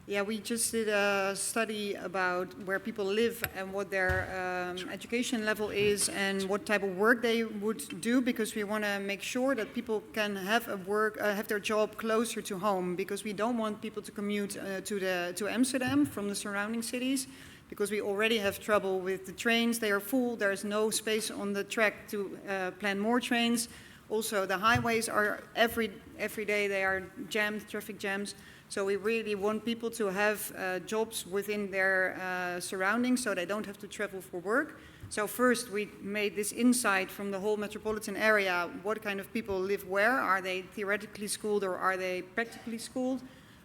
Yeah, we just did a study about where people live and what their education level is and what type of work they would do, because we want to make sure that people can have have their job closer to home, because we don't want people to commute to Amsterdam from the surrounding cities, because we already have trouble with the trains. They are full. There is no space on the track to plan more trains. Also, the highways are every day they are jammed, traffic jams. So we really want people to have jobs within their surroundings so they don't have to travel for work. So first we made this insight from the whole metropolitan area, what kind of people live where, are they theoretically schooled or are they practically schooled,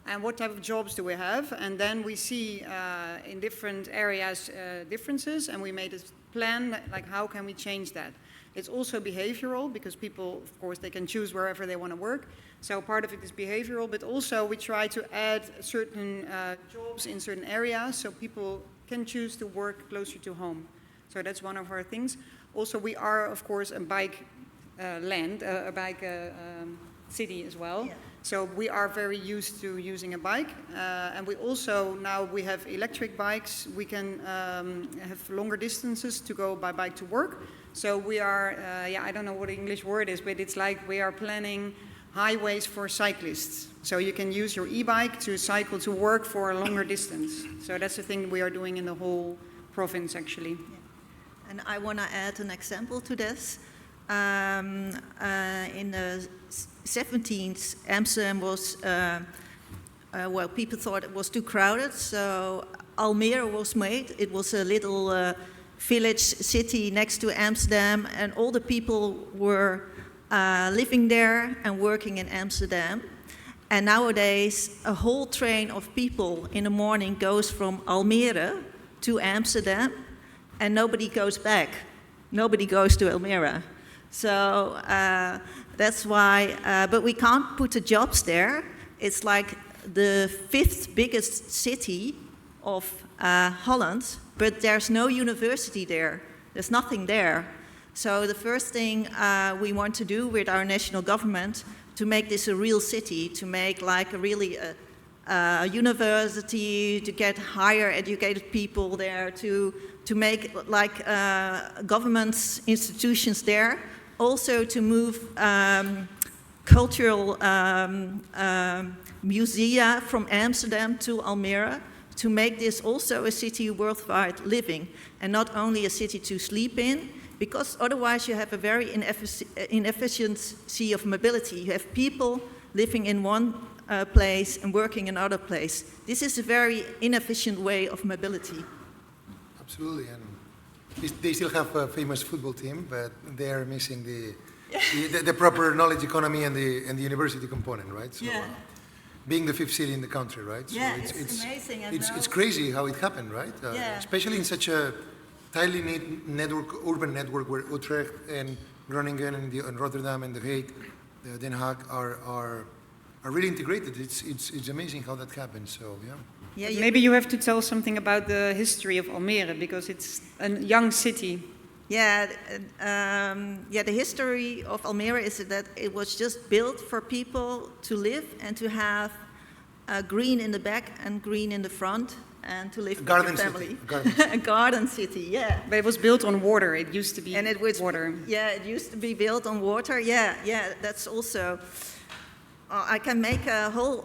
and what type of jobs do we have. And then we see in different areas differences, and we made a plan, like how can we change that. It's also behavioral, because people, of course, they can choose wherever they want to work. So part of it is behavioral, but also we try to add certain jobs in certain areas so people can choose to work closer to home. So that's one of our things. Also, we are, of course, a bike city as well. Yeah. So we are very used to using a bike. And we also, now we have electric bikes. We can have longer distances to go by bike to work. So we are, I don't know what the English word is, but it's like we are planning highways for cyclists. So you can use your e-bike to cycle to work for a longer distance. So that's the thing we are doing in the whole province, actually. Yeah. And I want to add an example to this. In the 17th, Amsterdam was, people thought it was too crowded, so Almere was made. It was a little village city next to Amsterdam, and all the people were living there and working in Amsterdam. And nowadays, a whole train of people in the morning goes from Almere to Amsterdam, and nobody goes back. Nobody goes to Almere. So that's why, but we can't put the jobs there. It's like the 5th biggest city of Holland, but there's no university there. There's nothing there. So the first thing we want to do with our national government to make this a real city, to make like a really a university, to get higher educated people there, to make like government institutions there, also to move cultural musea from Amsterdam to Almere, to make this also a city worthwhile living, and not only a city to sleep in, because otherwise you have a very inefficiency of mobility. You have people living in one place and working in another place. This is a very inefficient way of mobility. Absolutely, and they still have a famous football team, but they are missing the proper knowledge economy and the university component, right? So, yeah. Being the 5th city in the country, right? So yeah, it's amazing. It's crazy how it happened, right? Yeah. Especially in such a tightly knit urban network where Utrecht and Groningen and Rotterdam and The Hague, Den Haag are really integrated. It's amazing how that happened. So yeah. Yeah, maybe you have to tell something about the history of Almere, because it's a young city. Yeah, the history of Almere is that it was just built for people to live and to have green in the back and green in the front, and to live with your family. A garden city, yeah. But it was built on water. It used to be water. Yeah, it used to be built on water. Yeah, that's also... I can make a whole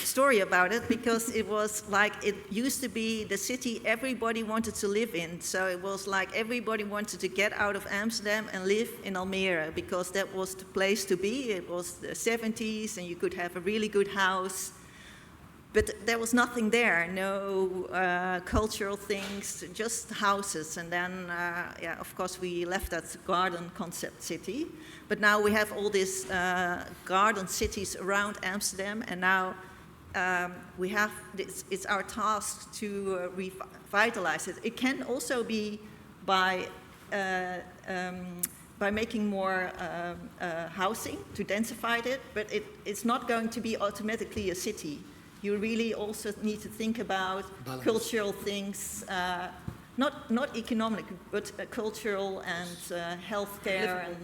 story about it, because it was like, it used to be the city everybody wanted to live in. So it was like everybody wanted to get out of Amsterdam and live in Almere, because that was the place to be. It was the 70s, and you could have a really good house. But there was nothing there, no cultural things, just houses. And then, of course, we left that garden concept city. But now we have all these garden cities around Amsterdam, and now we have this, it's our task to revitalize it. It can also be by by making more housing to densify it, but it's not going to be automatically a city. You really also need to think about balance. Cultural things, not economic, but cultural and healthcare and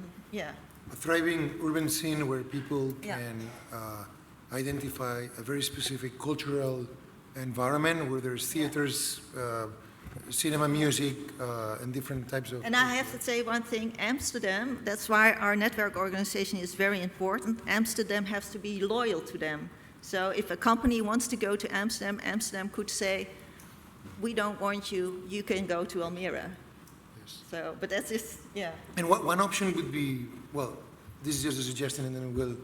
A thriving urban scene where people Yeah. can identify a very specific cultural environment where there's theaters, cinema, music, and different types of... And I have to say one thing, Amsterdam, that's why our network organization is very important. Amsterdam has to be loyal to them. So if a company wants to go to Amsterdam, Amsterdam could say, we don't want you, you can go to Almere. Yes. So, but that's just, yeah. And one option would be, well, this is just a suggestion, and then we'll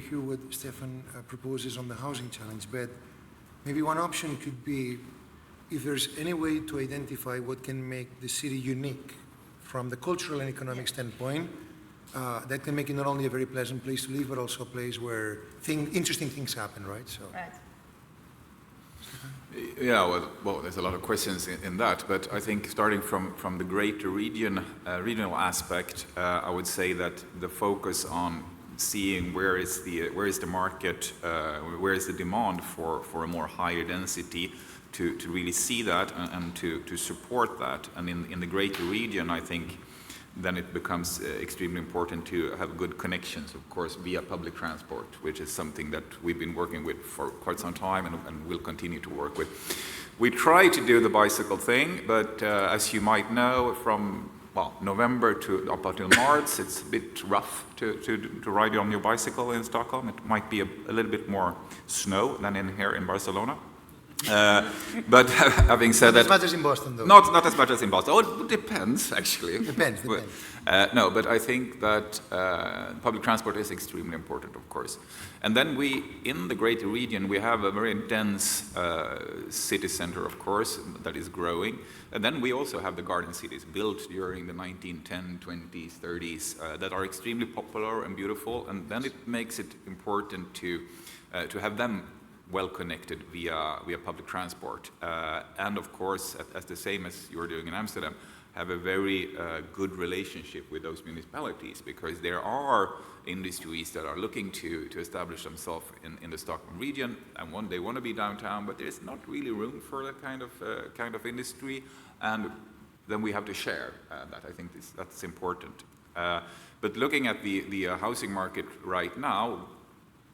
hear what Staffan proposes on the housing challenge, but maybe one option could be if there's any way to identify what can make the city unique from the cultural and economic standpoint, that can make it not only a very pleasant place to live, but also a place where interesting things happen, right? So. Right. Yeah, well, there's a lot of questions in that, but I think starting from the greater regional aspect, I would say that the focus on seeing where is the market, where is the demand for a more higher density, to really see that and to support that, and in the greater region, I think then it becomes extremely important to have good connections, of course, via public transport, which is something that we've been working with for quite some time and will continue to work with. We try to do the bicycle thing, but as you might know, from November to up until March, it's a bit rough to ride on your bicycle in Stockholm. It might be a little bit more snow than in here in Barcelona. But having said that, Not as much as in Boston, though. Not as much as in Boston. Oh, it depends, actually. Depends. No, but I think that public transport is extremely important, of course. And then in the greater region, we have a very dense city center, of course, that is growing. And then we also have the garden cities built during the 1910s, 20s, 30s that are extremely popular and beautiful. And then it makes it important to have them well connected via public transport, and of course, as the same as you're doing in Amsterdam, have a very good relationship with those municipalities, because there are industries that are looking to establish themselves in the Stockholm region, and they want to be downtown, but there's not really room for that kind of industry, and then we have to share that. I think that's important. But looking at the housing market right now,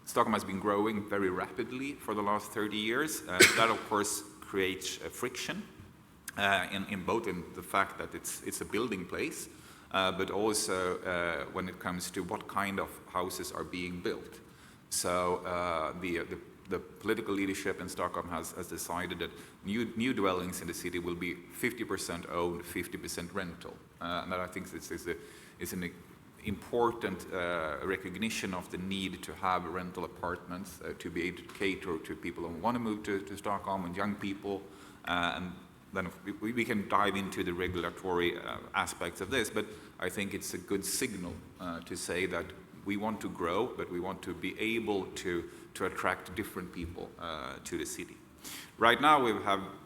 Stockholm has been growing very rapidly for the last 30 years. That, of course, creates friction in both in the fact that it's a building place, but also when it comes to what kind of houses are being built. So the political leadership in Stockholm has decided that new dwellings in the city will be 50% owned, 50% rental. And that, I think, is an important recognition of the need to have rental apartments to be able to cater to people who want to move to Stockholm and young people. And then we can dive into the regulatory aspects of this, but I think it's a good signal to say that we want to grow, but we want to be able to attract different people to the city. Right now we're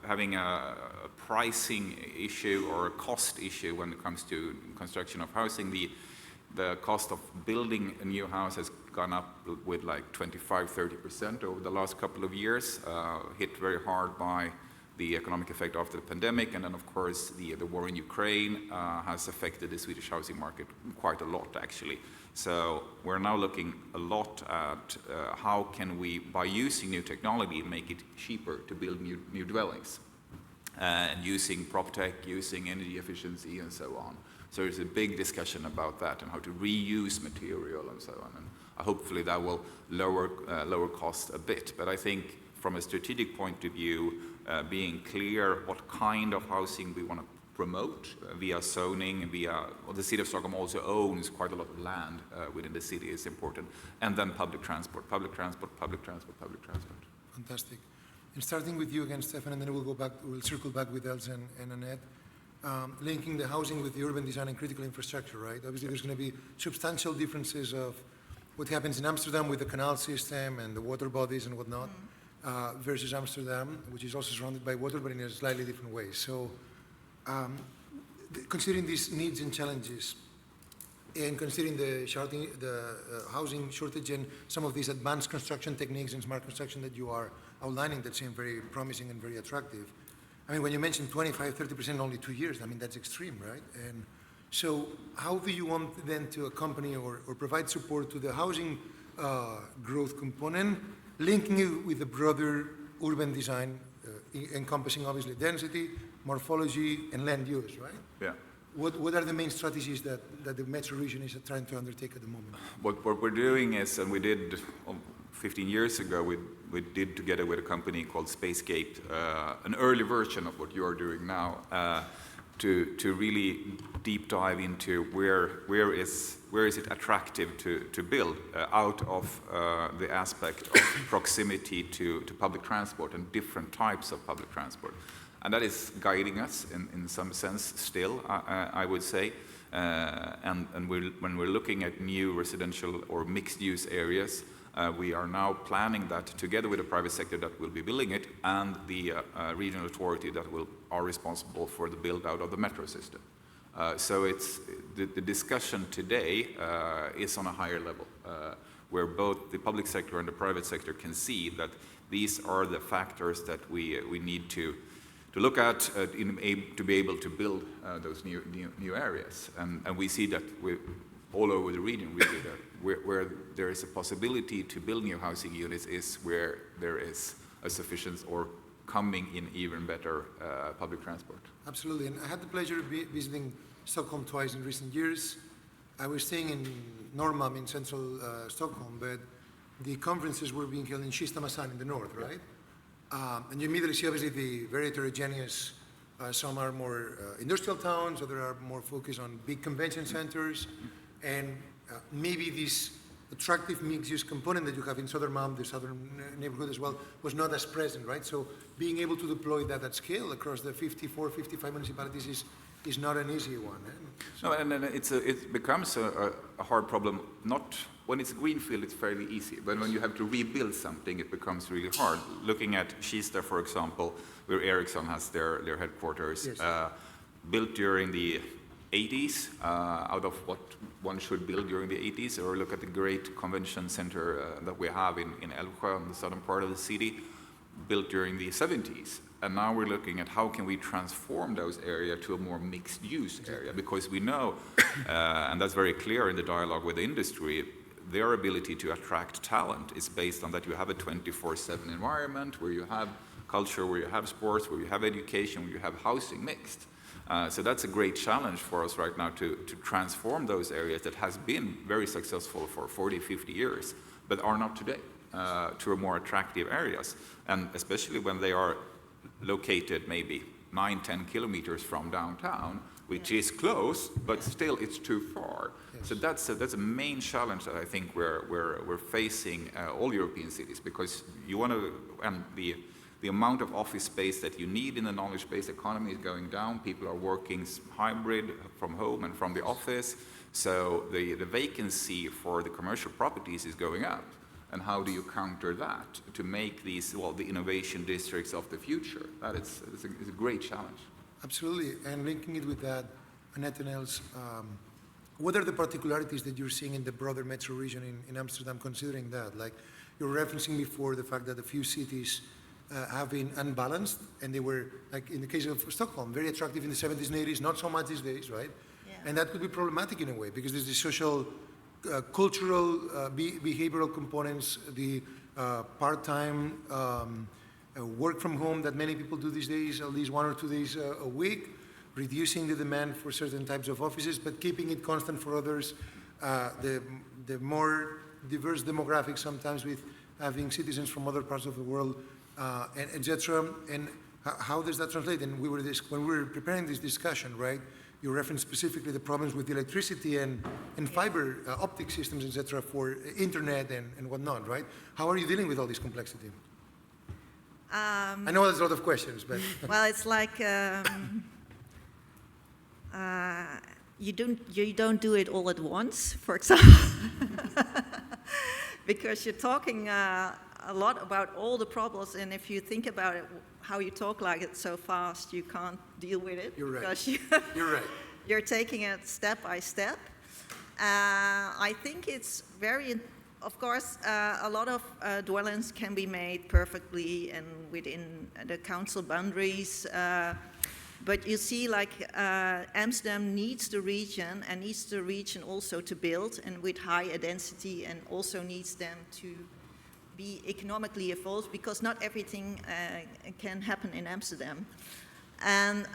having a pricing issue or a cost issue when it comes to construction of housing. The cost of building a new house has gone up with like 25-30% over the last couple of years, hit very hard by the economic effect after the pandemic, and then of course the war in Ukraine has affected the Swedish housing market quite a lot, actually. So we're now looking a lot at how can we, by using new technology, make it cheaper to build new dwellings, and using PropTech, using energy efficiency, and so on. So there's a big discussion about that and how to reuse material and so on. And hopefully that will lower cost a bit. But I think from a strategic point of view, being clear what kind of housing we want to promote via zoning, the city of Stockholm also owns quite a lot of land within the city is important. And then public transport. Fantastic. And starting with you again, Staffan, and then we'll circle back with Els and Annette. Linking the housing with the urban design and critical infrastructure, right? Obviously, there's going to be substantial differences of what happens in Amsterdam with the canal system and the water bodies and whatnot, versus Amsterdam, which is also surrounded by water, but in a slightly different way. So considering these needs and challenges, and considering the housing shortage and some of these advanced construction techniques and smart construction that you are outlining that seem very promising and very attractive. I mean, when you mentioned 25, 30% in only 2 years, I mean, that's extreme, right? And so how do you want then to accompany or provide support to the housing growth component, linking it with the broader urban design, encompassing obviously density, morphology, and land use, right? Yeah. What are the main strategies that the Metro region is trying to undertake at the moment? What we're doing is, and we did 15 years ago, we did together with a company called Spacegate, an early version of what you are doing now, to really deep dive into where is it attractive to build out of the aspect of proximity to public transport and different types of public transport. And that is guiding us in some sense still, I would say. And when we're looking at new residential or mixed-use areas, we are now planning that together with the private sector that will be building it and the regional authority that are responsible for the build-out of the metro system. So it's the discussion today is on a higher level, where both the public sector and the private sector can see that these are the factors that we need to look at to be able to build those new areas. And we see that all over the region, really, where there is a possibility to build new housing units is where there is a sufficient or coming in even better public transport. Absolutely, and I had the pleasure of visiting Stockholm twice in recent years. I was staying in Norrmalm in central Stockholm, but the conferences were being held in Kista in the north, right? And you immediately see obviously the very heterogeneous, some are more industrial towns, others are more focused on big convention centers, and maybe this attractive mixed-use component that you have in Södermalm, the southern neighborhood as well, was not as present, right? So being able to deploy that at scale across the 54, 55 municipalities is not an easy one. No, and it becomes a hard problem. Not when it's greenfield, it's fairly easy, but when you have to rebuild something, it becomes really hard. Looking at Kista, for example, where Ericsson has their headquarters, yes. Built during the 80s, out of what one should build during the 80s, or look at the great convention center that we have in Älvsjö, in the southern part of the city, built during the 70s. And now we're looking at how can we transform those areas to a more mixed-use area, because we know, and that's very clear in the dialogue with the industry, their ability to attract talent is based on that you have a 24/7 environment where you have culture, where you have sports, where you have education, where you have housing mixed. So that's a great challenge for us right now to transform those areas that has been very successful for 40, 50 years, but are not today, to a more attractive areas. And especially when they are located maybe 9, 10 kilometers from downtown, which is close, but still it's too far. Yes. So that's a main challenge that I think we're facing all European cities, because you want to, and the amount of office space that you need in the knowledge-based economy is going down. People are working hybrid from home and from the office. So the vacancy for the commercial properties is going up. And how do you counter that to make these, the innovation districts of the future? That is a great challenge. Absolutely, and linking it with that, Annette and Els, what are the particularities that you're seeing in the broader metro region in Amsterdam, considering that? Like, you're referencing before the fact that a few cities have been unbalanced, and they were, like in the case of Stockholm, very attractive in the 70s and 80s, not so much these days, right? Yeah. And that could be problematic in a way, because there's the social, cultural, behavioral components, the part-time work from home that many people do these days, at least 1 or 2 days a week, reducing the demand for certain types of offices, but keeping it constant for others. The more diverse demographics sometimes with having citizens from other parts of the world, and etc. And how does that translate? And when we were preparing this discussion, right, you referenced specifically the problems with electricity and fiber optic systems, etc. for internet and whatnot, right? How are you dealing with all this complexity? I know there's a lot of questions, but... Well, it's like you don't do it all at once, for example, because you're talking a lot about all the problems, and if you think about it, how you talk like it so fast, you can't deal with it. You're right. Because You're right. you're taking it step by step. I think it's of course, a lot of dwellings can be made perfectly and within the council boundaries. But you see, like, Amsterdam needs the region, and needs the region also to build, and with higher density, and also needs them to be economically evolved, because not everything can happen in Amsterdam. And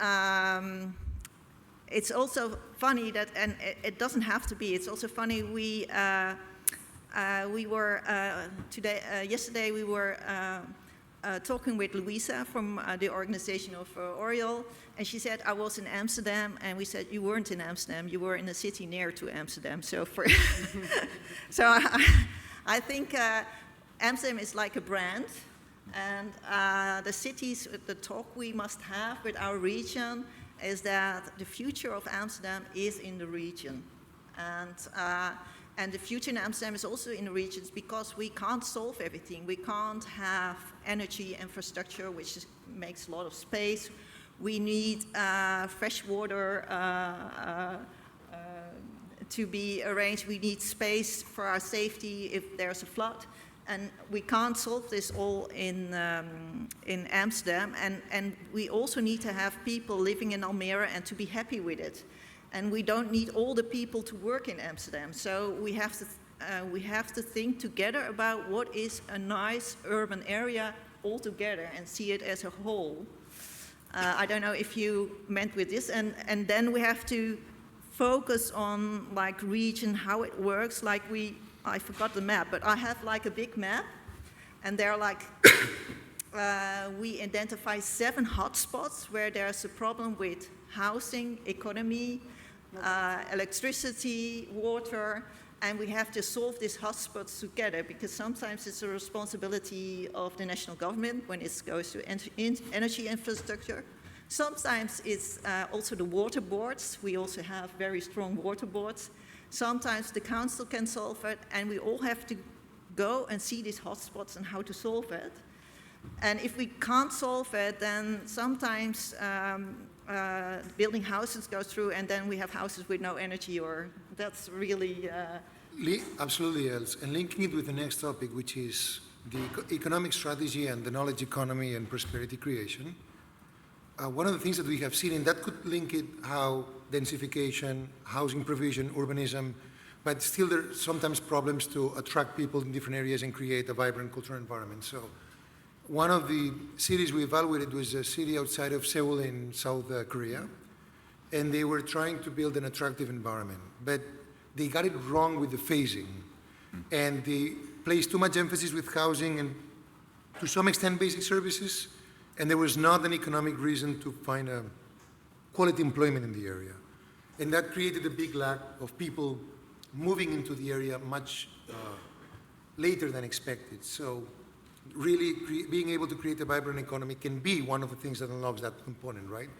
it's also funny that, and it doesn't have to be, it's also funny, yesterday we were talking with Louisa from the organization of Oriol, and she said, I was in Amsterdam, and we said, you weren't in Amsterdam, you were in a city near to Amsterdam. So so I think Amsterdam is like a brand, and the cities, the talk we must have with our region is that the future of Amsterdam is in the region. And the future in Amsterdam is also in the regions, because we can't solve everything. We can't have energy infrastructure, which makes a lot of space. We need fresh water to be arranged. We need space for our safety if there's a flood. And we can't solve this all in Amsterdam. And we also need to have people living in Almere and to be happy with it. And we don't need all the people to work in Amsterdam. So we have to think together about what is a nice urban area altogether and see it as a whole. I don't know if you meant with this. And then we have to focus on, like, region, how it works. Like, I forgot the map, but I have like a big map, and there are like, we identify 7 hotspots where there's a problem with housing, economy, electricity, water, and we have to solve these hotspots together, because sometimes it's a responsibility of the national government when it goes to energy infrastructure. Sometimes it's also the water boards. We also have very strong water boards. Sometimes the council can solve it, and we all have to go and see these hotspots and how to solve it. And if we can't solve it, then sometimes building houses goes through, and then we have houses with no energy, or that's really... Absolutely, Els. And linking it with the next topic, which is the economic strategy and the knowledge economy and prosperity creation. One of the things that we have seen, and that could link it how densification, housing provision, urbanism, but still there are sometimes problems to attract people in different areas and create a vibrant cultural environment. So one of the cities we evaluated was a city outside of Seoul in South Korea, and they were trying to build an attractive environment, but they got it wrong with the phasing, and they placed too much emphasis with housing and to some extent basic services, and there was not an economic reason to find a quality employment in the area. And that created a big lack of people moving into the area much later than expected. So really being able to create a vibrant economy can be one of the things that unlocks that component, right?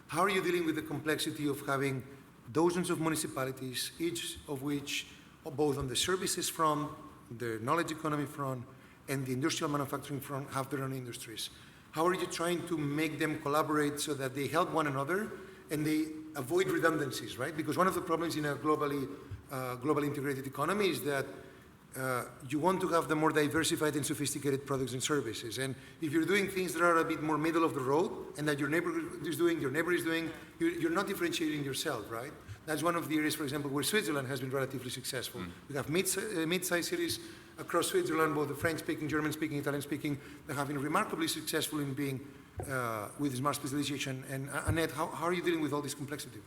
How are you dealing with the complexity of having dozens of municipalities, each of which, both on the services front, the knowledge economy front, and the industrial manufacturing front, have their own industries? How are you trying to make them collaborate so that they help one another and they avoid redundancies, right? Because one of the problems in a globally integrated economy is that you want to have the more diversified and sophisticated products and services. And if you're doing things that are a bit more middle of the road and that your neighbor is doing, you're not differentiating yourself, right? That's one of the areas, for example, where Switzerland has been relatively successful. We have mid-sized cities across Switzerland, both the French-speaking, German-speaking, Italian-speaking, that have been remarkably successful in being with smart specialization. And Annette, how are you dealing with all this complexity?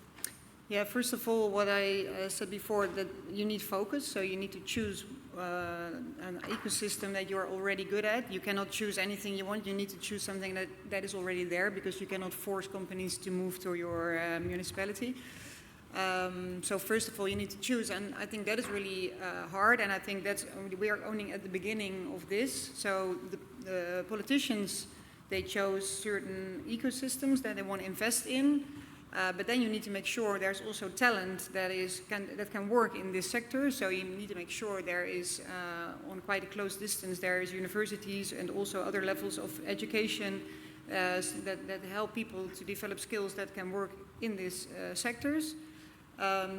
Yeah, first of all, what I said before, that you need focus, so you need to choose an ecosystem that you're already good at. You cannot choose anything you want, you need to choose something that is already there, because you cannot force companies to move to your municipality. So first of all, you need to choose, and I think that is really hard, and I think we are only at the beginning of this. So the politicians, they chose certain ecosystems that they want to invest in, But then you need to make sure there's also talent that can work in this sector. So you need to make sure there is, on quite a close distance, there is universities and also other levels of education that help people to develop skills that can work in these sectors.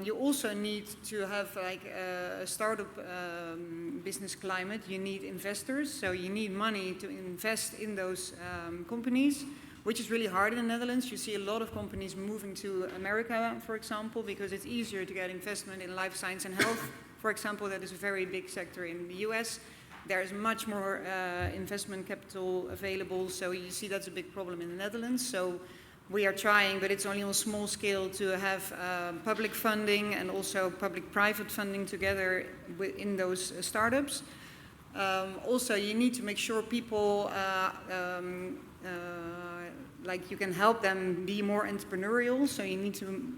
You also need to have like a startup business climate. You need investors, so you need money to invest in those companies, which is really hard in the Netherlands. You see a lot of companies moving to America, for example, because it's easier to get investment in life science and health, for example. That is a very big sector in the US. There is much more investment capital available, so you see that's a big problem in the Netherlands. So we are trying, but it's only on a small scale, to have public funding and also public-private funding together in those startups. Also, you need to make sure people, like you can help them be more entrepreneurial, so you need to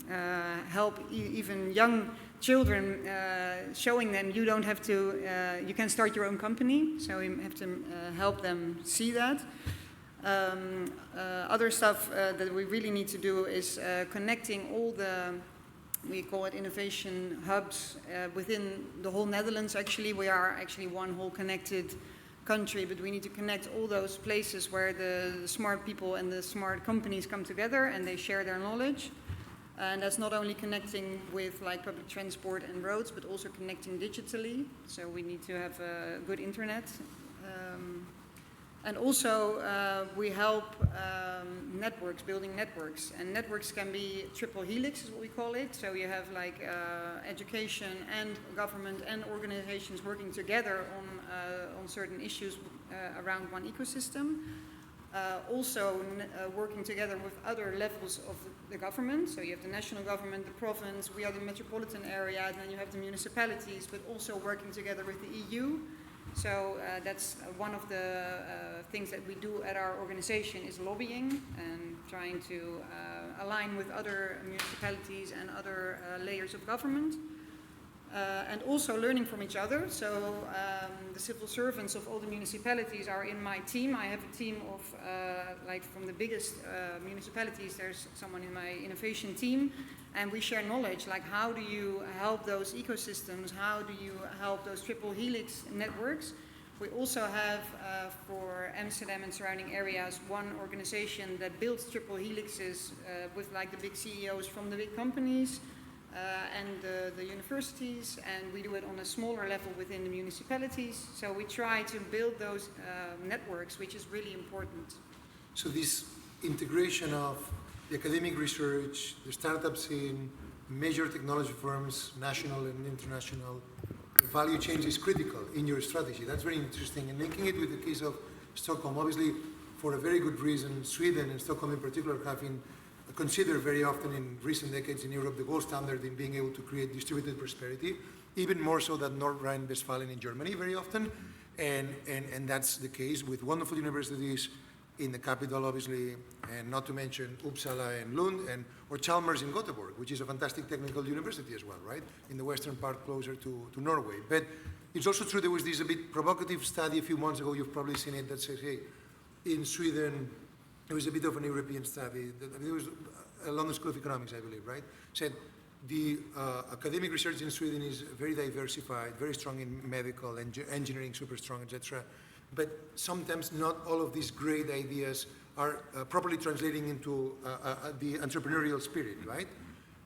help even young children, showing them you don't have to, you can start your own company, so you have to help them see that. Other stuff that we really need to do is connecting all the, we call it innovation hubs within the whole Netherlands. Actually, we are actually one whole connected country, but we need to connect all those places where the smart people and the smart companies come together and they share their knowledge. And that's not only connecting with like public transport and roads, but also connecting digitally. So we need to have a good internet. And also we help networks, building networks. And networks can be triple helix, is what we call it. So you have like education and government and organizations working together on certain issues around one ecosystem. Also working together with other levels of the government. So you have the national government, the province, we are the metropolitan area, and then you have the municipalities, but also working together with the EU. So that's one of the things that we do at our organization is lobbying and trying to align with other municipalities and other layers of government. And also learning from each other. So the civil servants of all the municipalities are in my team. I have a team of, like from the biggest municipalities, there's someone in my innovation team. And we share knowledge, like how do you help those ecosystems? How do you help those triple helix networks? We also have, for Amsterdam and surrounding areas, one organization that builds triple helixes with like the big CEOs from the big companies. And the universities, and we do it on a smaller level within the municipalities. So we try to build those networks, which is really important. So this integration of the academic research, the startup scene, major technology firms, national and international, the value chain is critical in your strategy. That's very interesting. And linking it with the case of Stockholm, obviously, for a very good reason, Sweden and Stockholm in particular have been considered very often in recent decades in Europe the gold standard in being able to create distributed prosperity, even more so than North Rhine-Westphalia in Germany very often. And that's the case with wonderful universities in the capital, obviously, and not to mention Uppsala and Lund, or Chalmers in Gothenburg, which is a fantastic technical university as well, right? In the western part closer to Norway. But it's also true there was this a bit provocative study a few months ago, you've probably seen it, that says, hey, in Sweden, it was a bit of an European study. It was a London School of Economics, I believe, right? Said the academic research in Sweden is very diversified, very strong in medical, engineering, super strong, etc. But sometimes not all of these great ideas are properly translating into the entrepreneurial spirit, right?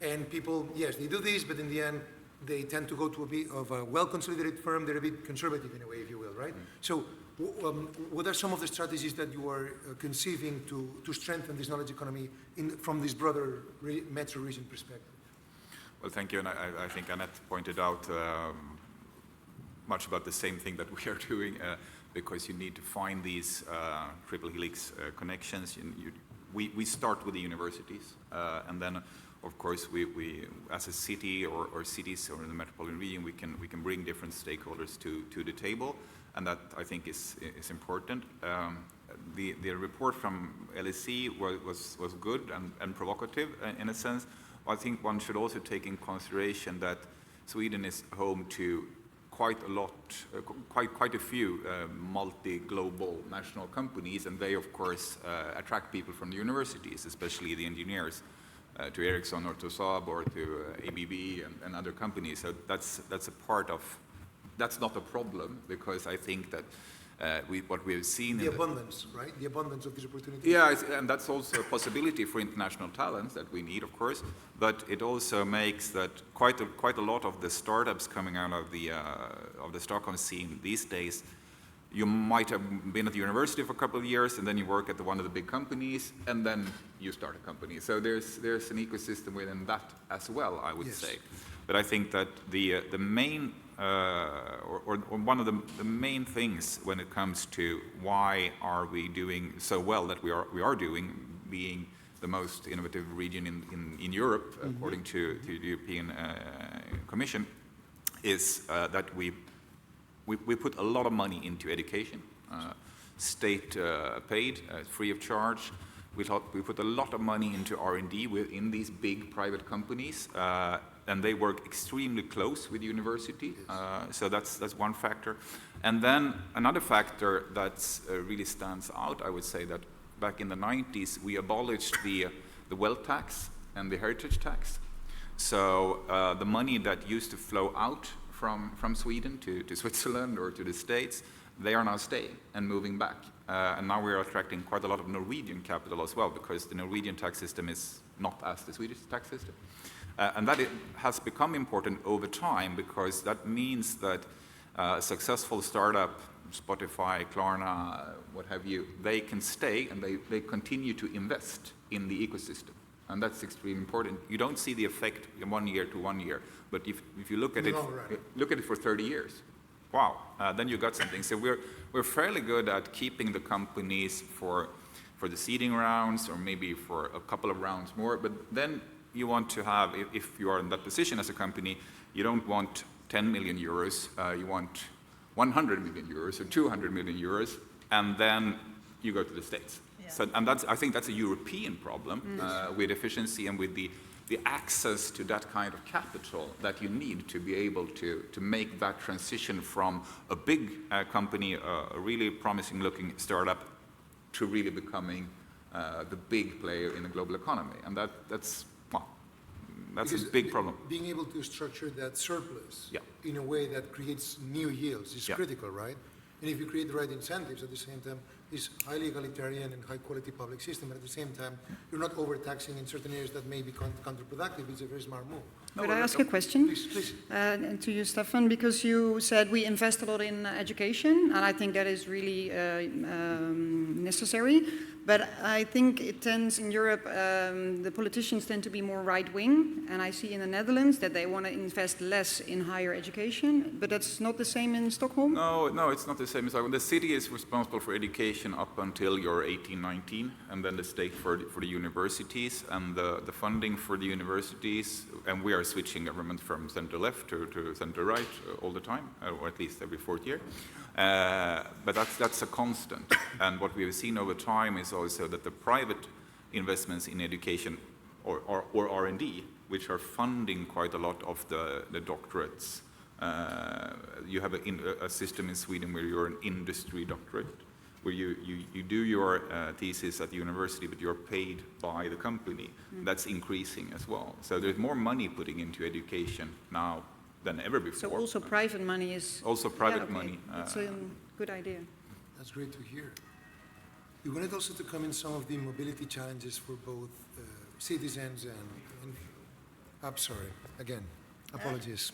And people, yes, they do this, but in the end, they tend to go to a bit of a well-consolidated firm. They're a bit conservative in a way, if you will, right? So what are some of the strategies that you are conceiving to strengthen this knowledge economy from this broader metro region perspective? Well, thank you. And I think Annette pointed out much about the same thing that we are doing, because you need to find these triple helix connections. We start with the universities, and then, of course, we as a city or cities or in the metropolitan region, we can bring different stakeholders to the table, and that I think is important. The report from LSE was good and provocative in a sense. I think one should also take in consideration that Sweden is home to quite a few multi-global national companies, and they of course attract people from the universities, especially the engineers. to Ericsson or to Saab or to ABB and other companies. So that's a part of, that's not a problem, because I think that what we've seen... The abundance, right? The abundance of these opportunities. Yeah, and that's also a possibility for international talents that we need, of course, but it also makes that quite a lot of the startups coming out of the Stockholm scene these days, you might have been at the university for a couple of years, and then you work at one of the big companies, and then you start a company. So there's an ecosystem within that as well, I would say. But I think that the main or one of the main things when it comes to why are we doing so well that we are doing, being the most innovative region in Europe, according to the European Commission, is that we put a lot of money into education, state paid, free of charge. We put a lot of money into R&D within these big private companies, and they work extremely close with the university. So that's one factor. And then another factor that really stands out, I would say, that back in the 90s, we abolished the wealth tax and the heritage tax. So the money that used to flow out from Sweden to Switzerland or to the States, they are now staying and moving back. And now we're attracting quite a lot of Norwegian capital as well, because the Norwegian tax system is not as the Swedish tax system. And that has become important over time, because that means that successful startup, Spotify, Klarna, what have you, they can stay and they continue to invest in the ecosystem. And that's extremely important. You don't see the effect in 1 year to 1 year, but if you look at it for 30 years, wow, then you got something. So we're fairly good at keeping the companies for the seeding rounds, or maybe for a couple of rounds more. But then you want to have, if you are in that position as a company, you don't want 10 million euros, you want 100 million euros or 200 million euros, and then you go to the States. Yeah. So, and I think that's a European problem with efficiency and with the access to that kind of capital that you need to be able to make that transition from a big company, a really promising looking startup, to really becoming the big player in the global economy. And that's a big problem. Being able to structure that surplus in a way that creates new yields is critical, right? And if you create the right incentives at the same time, it's highly egalitarian and high quality public system, but at the same time, you're not overtaxing in certain areas that may be counterproductive. It's a very smart move. Could I ask a question? Please. To you, Staffan, because you said we invest a lot in education, and I think that is really necessary. But I think it tends in Europe, the politicians tend to be more right-wing, and I see in the Netherlands that they want to invest less in higher education, but that's not the same in Stockholm? No, it's not the same. The city is responsible for education up until you're 18, 19, and then the state for the universities, and the funding for the universities, and we are switching government from center-left to center-right all the time, or at least every 4th year. But that's a constant, and what we've seen over time is also that the private investments in education or R&D, which are funding quite a lot of the doctorates. You have a system in Sweden where you're an industry doctorate, where you do your thesis at the university, but you're paid by the company. That's increasing as well. So there's more money putting into education now than ever before. So also private money is... Also private money. That's a good idea. That's great to hear. We wanted also to come in some of the mobility challenges for both citizens and I'm sorry, again, apologies.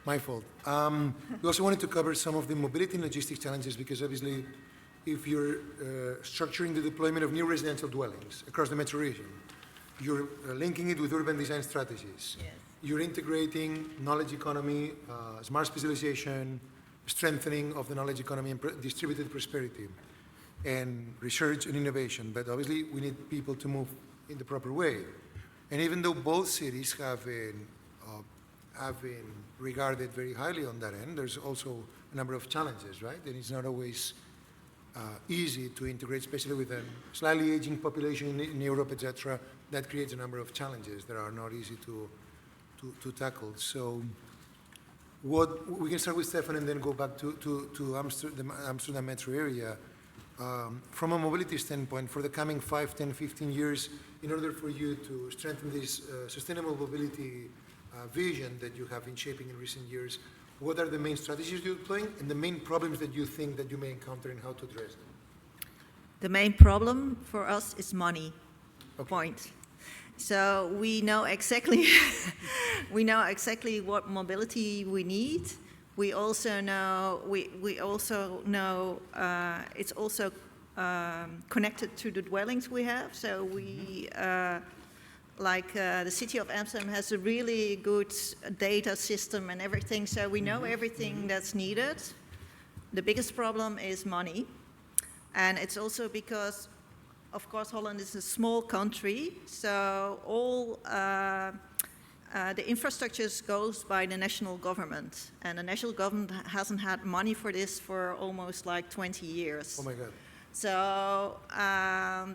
My fault. We also wanted to cover some of the mobility and logistics challenges, because obviously if you're structuring the deployment of new residential dwellings across the metro region, you're linking it with urban design strategies. Yes. You're integrating knowledge economy, smart specialization, strengthening of the knowledge economy and distributed prosperity, and research and innovation. But obviously we need people to move in the proper way. And even though both cities have been regarded very highly on that end, there's also a number of challenges, right? And it's not always easy to integrate, especially with a slightly aging population in Europe, etc. That creates a number of challenges that are not easy to tackle. So we can start with Staffan and then go back to the Amsterdam metro area. from a mobility standpoint, for the coming 5, 10, 15 years, in order for you to strengthen this sustainable mobility vision that you have been shaping in recent years, what are the main strategies you're deploying and the main problems that you think that you may encounter and how to address them? The main problem for us is money. Okay. Point. So we know exactly what mobility we need. We also know it's also connected to the dwellings we have. So we the city of Amsterdam has a really good data system and everything. So we know everything that's needed. The biggest problem is money, and it's also because, of course, Holland is a small country, so all the infrastructures goes by the national government, and the national government hasn't had money for this for almost like 20 years. Oh my God. So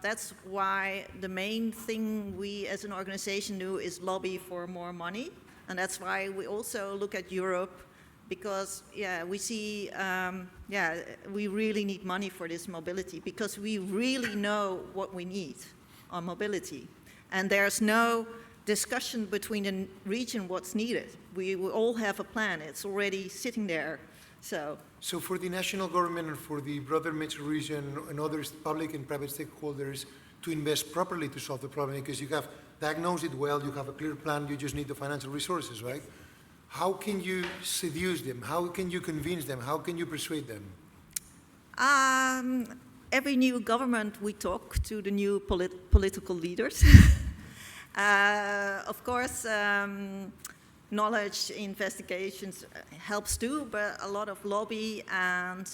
that's why the main thing we as an organization do is lobby for more money, and that's why we also look at Europe, because we see we really need money for this mobility, because we really know what we need on mobility, and there's no discussion between the region what's needed. We all have a plan. It's already sitting there. So for the national government and for the broader metro region and other public and private stakeholders to invest properly to solve the problem, because you have diagnosed it well, you have a clear plan, you just need the financial resources, right? How can you seduce them? How can you convince them? How can you persuade them? Every new government, we talk to the new political leaders. Of course, knowledge investigations helps too, but a lot of lobby, and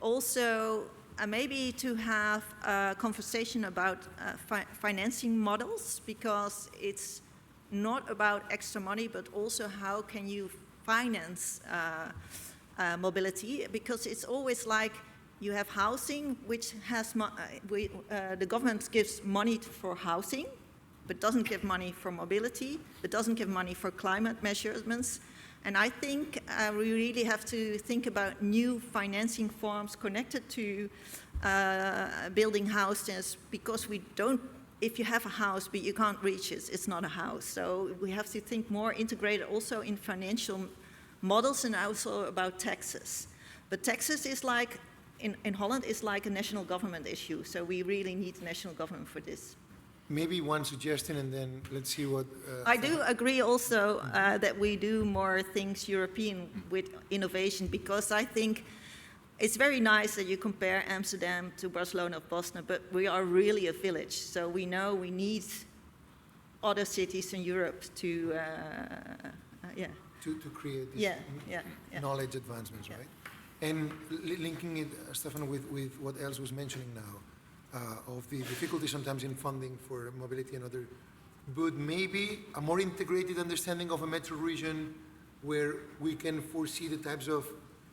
also maybe to have a conversation about financing models, because it's not about extra money, but also how can you finance mobility, because it's always like you have housing, which has the government gives money for housing, but doesn't give money for mobility, but doesn't give money for climate measurements. And I think we really have to think about new financing forms connected to building houses, because if you have a house but you can't reach it, it's not a house. So we have to think more integrated also in financial models, and also about taxes. But taxes is like, in Holland, is like a national government issue. So we really need national government for this. Maybe one suggestion, and then let's see what... I do agree also that we do more things European with innovation, because I think it's very nice that you compare Amsterdam to Barcelona or Boston, but we are really a village. So we know we need other cities in Europe to create this knowledge advancements, right? And linking it, Staffan, with what Els was mentioning now, of the difficulty sometimes in funding for mobility and other, but maybe a more integrated understanding of a metro region where we can foresee the types of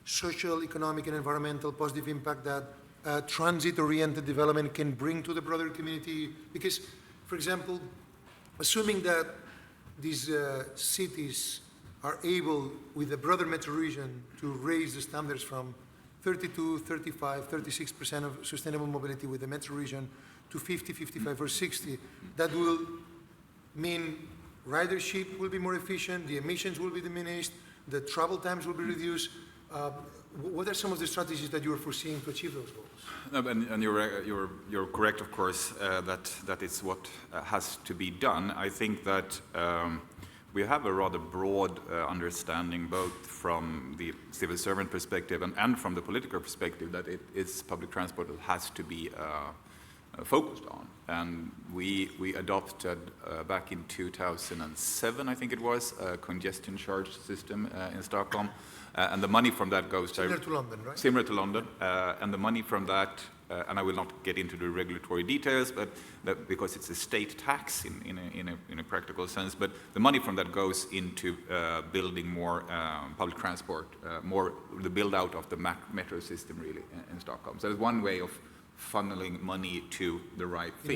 social, economic, and environmental positive impact that transit-oriented development can bring to the broader community. Because, for example, assuming that these cities are able, with the broader metro region, to raise the standards from 32, 35, 36% of sustainable mobility with the metro region to 50, 55, or 60, that will mean ridership will be more efficient, the emissions will be diminished, the travel times will be reduced. What are some of the strategies that you are foreseeing to achieve those goals? No, and you're correct, of course, that is what has to be done. I think that we have a rather broad understanding, both from the civil servant perspective and from the political perspective, that it is public transport that has to be focused on. And we adopted back in 2007, I think it was, a congestion charge system in Stockholm. And the money from that goes similar to London, right? Similar to London. And the money from that, and I will not get into the regulatory details, but because it's a state tax in a practical sense, but the money from that goes into building more public transport, more the build out of the metro system really in Stockholm. So it's one way of funneling money to the right thing.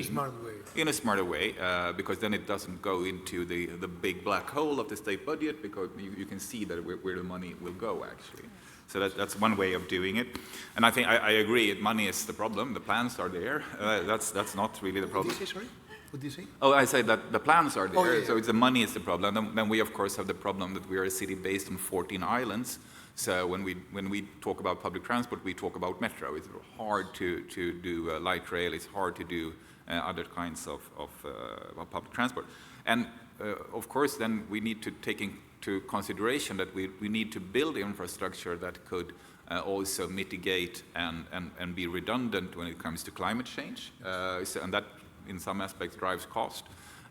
In a smarter way, because then it doesn't go into the big black hole of the state budget, because you can see that where the money will go actually. So that's one way of doing it. And I think I agree, money is the problem. The plans are there. That's not really the problem. What did you say, sorry? What did you say? Oh, I say that the plans are there, Oh, yeah. so it's the money is the problem. Then we, of course, have the problem that we are a city based on 14 islands. So when we talk about public transport, we talk about metro. It's hard to do light rail. It's hard to do other kinds of public transport. And of course, then we need to take into consideration that we need to build infrastructure that could also mitigate and be redundant when it comes to climate change. And that, in some aspects, drives cost.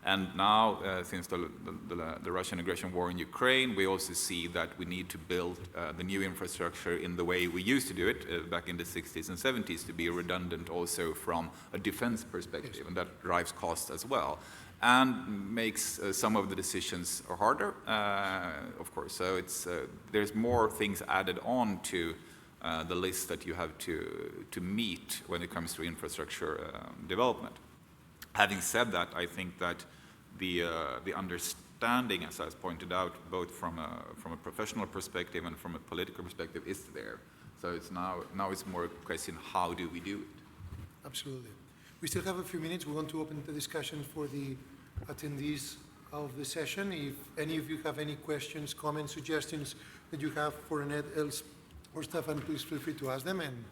And now, since the Russian aggression war in Ukraine, we also see that we need to build the new infrastructure in the way we used to do it back in the 60s and 70s to be redundant also from a defense perspective, and that drives cost as well, and makes some of the decisions harder, of course. So it's there's more things added on to the list that you have to meet when it comes to infrastructure development. Having said that, I think that the understanding, as I pointed out, both from a professional perspective and from a political perspective, is there. So it's now it's more a question: how do we do it? Absolutely. We still have a few minutes. We want to open the discussion for the attendees of the session. If any of you have any questions, comments, suggestions that you have for Annette, Els, or Staffan, please feel free to ask them. And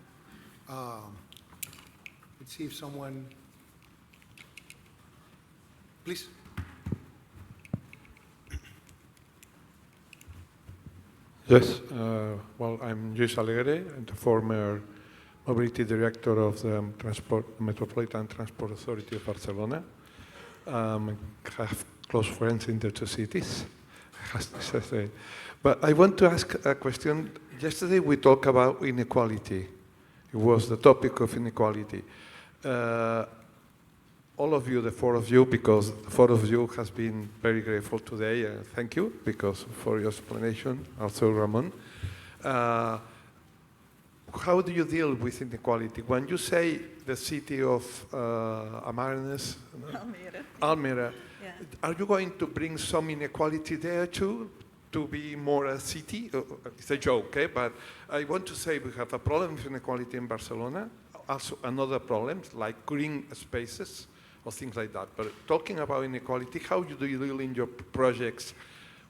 let's see if someone. Please. Yes, well, I'm Luis Alegre, I'm the former mobility director of the Metropolitan Transport Authority of Barcelona. I have close friends in the two cities, has to say. But I want to ask a question. Yesterday we talked about inequality. It was the topic of inequality. All of you, the four of you, because the four of you has been very grateful today. Thank you, because for your explanation, also Ramon. How do you deal with inequality? When you say the city of Almere, Yeah. are you going to bring some inequality there too, to be more a city? It's a joke, okay? But I want to say we have a problem with inequality in Barcelona, also another problems like green spaces, or things like that. But talking about inequality, how do you deal in your projects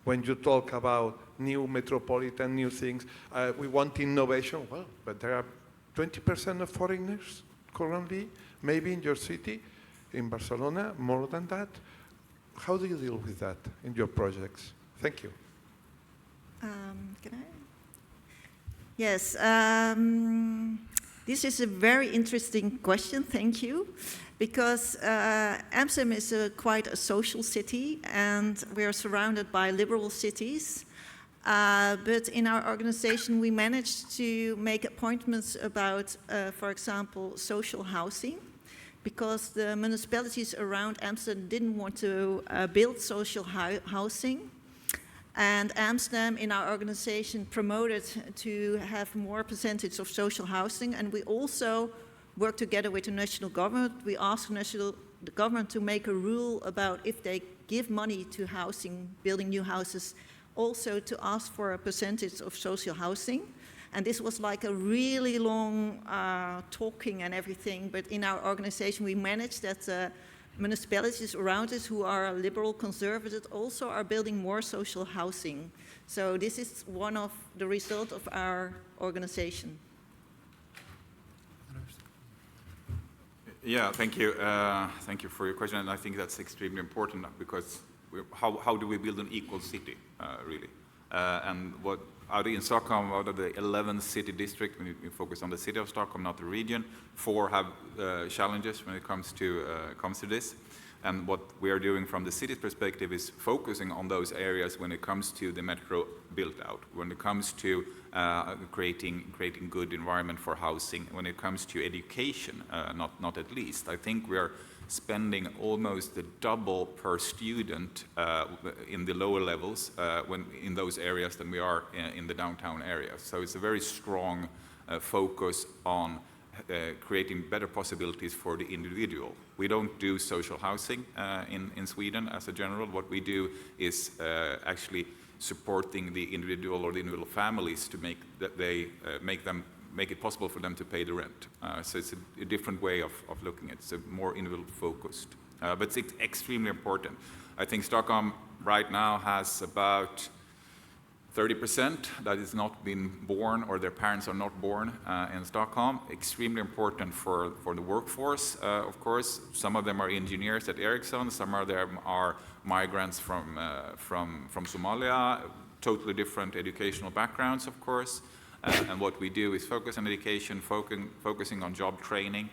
when you talk about new metropolitan, new things? We want innovation, well, but there are 20% of foreigners currently, maybe in your city, in Barcelona, more than that. How do you deal with that in your projects? Thank you. Can I? Yes, this is a very interesting question, thank you. Because Amsterdam is quite a social city, and we are surrounded by liberal cities. But in our organization, we managed to make appointments about, for example, social housing, because the municipalities around Amsterdam didn't want to build social housing. And Amsterdam, in our organization, promoted to have more percentage of social housing, and we also work together with the national government. We ask the government to make a rule about if they give money to housing, building new houses, also to ask for a percentage of social housing. And this was like a really long talking and everything, but in our organization we managed that municipalities around us who are liberal conservative also are building more social housing. So this is one of the results of our organization. Yeah, thank you. Thank you for your question, and I think that's extremely important because how do we build an equal city, really? And what in Stockholm, out of the 11 city districts, we focus on the city of Stockholm, not the region. 4 have challenges when it comes to this. And what we are doing from the city's perspective is focusing on those areas when it comes to the metro built out, when it comes to creating good environment for housing, when it comes to education, not at least. I think we are spending almost the double per student in the lower levels when in those areas than we are in the downtown areas. So it's a very strong focus on creating better possibilities for the individual. We don't do social housing in Sweden as a general. What we do is actually supporting the individual or the individual families to make it possible for them to pay the rent. So it's a different way of looking at it. It's a more individual focused. But it's extremely important. I think Stockholm right now has about 30% that is not been born or their parents are not born in Stockholm. Extremely important for the workforce, of course. Some of them are engineers at Ericsson, some of them are migrants from Somalia, totally different educational backgrounds, of course. And what we do is focus on education, focusing on job training,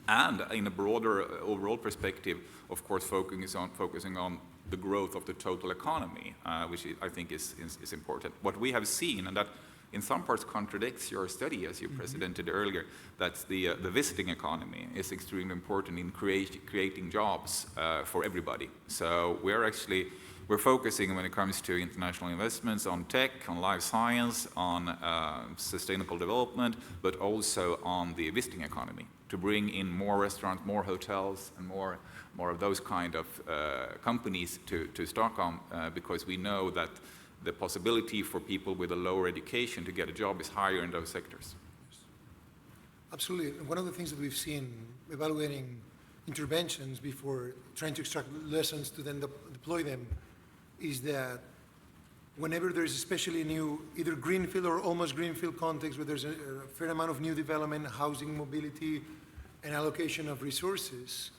and in a broader overall perspective, of course, focusing on the growth of the total economy, which I think is important. What we have seen, and that in some parts contradicts your study, as you presented earlier, that the visiting economy is extremely important in creating jobs for everybody. So we're focusing when it comes to international investments on tech, on life science, on sustainable development, but also on the visiting economy, to bring in more restaurants, more hotels, and more of those kind of companies to Stockholm, because we know that the possibility for people with a lower education to get a job is higher in those sectors. Absolutely. One of the things that we've seen evaluating interventions before trying to extract lessons to then deploy them is that whenever there's especially a new, either greenfield or almost greenfield context where there's a fair amount of new development, housing, mobility, and allocation of resources,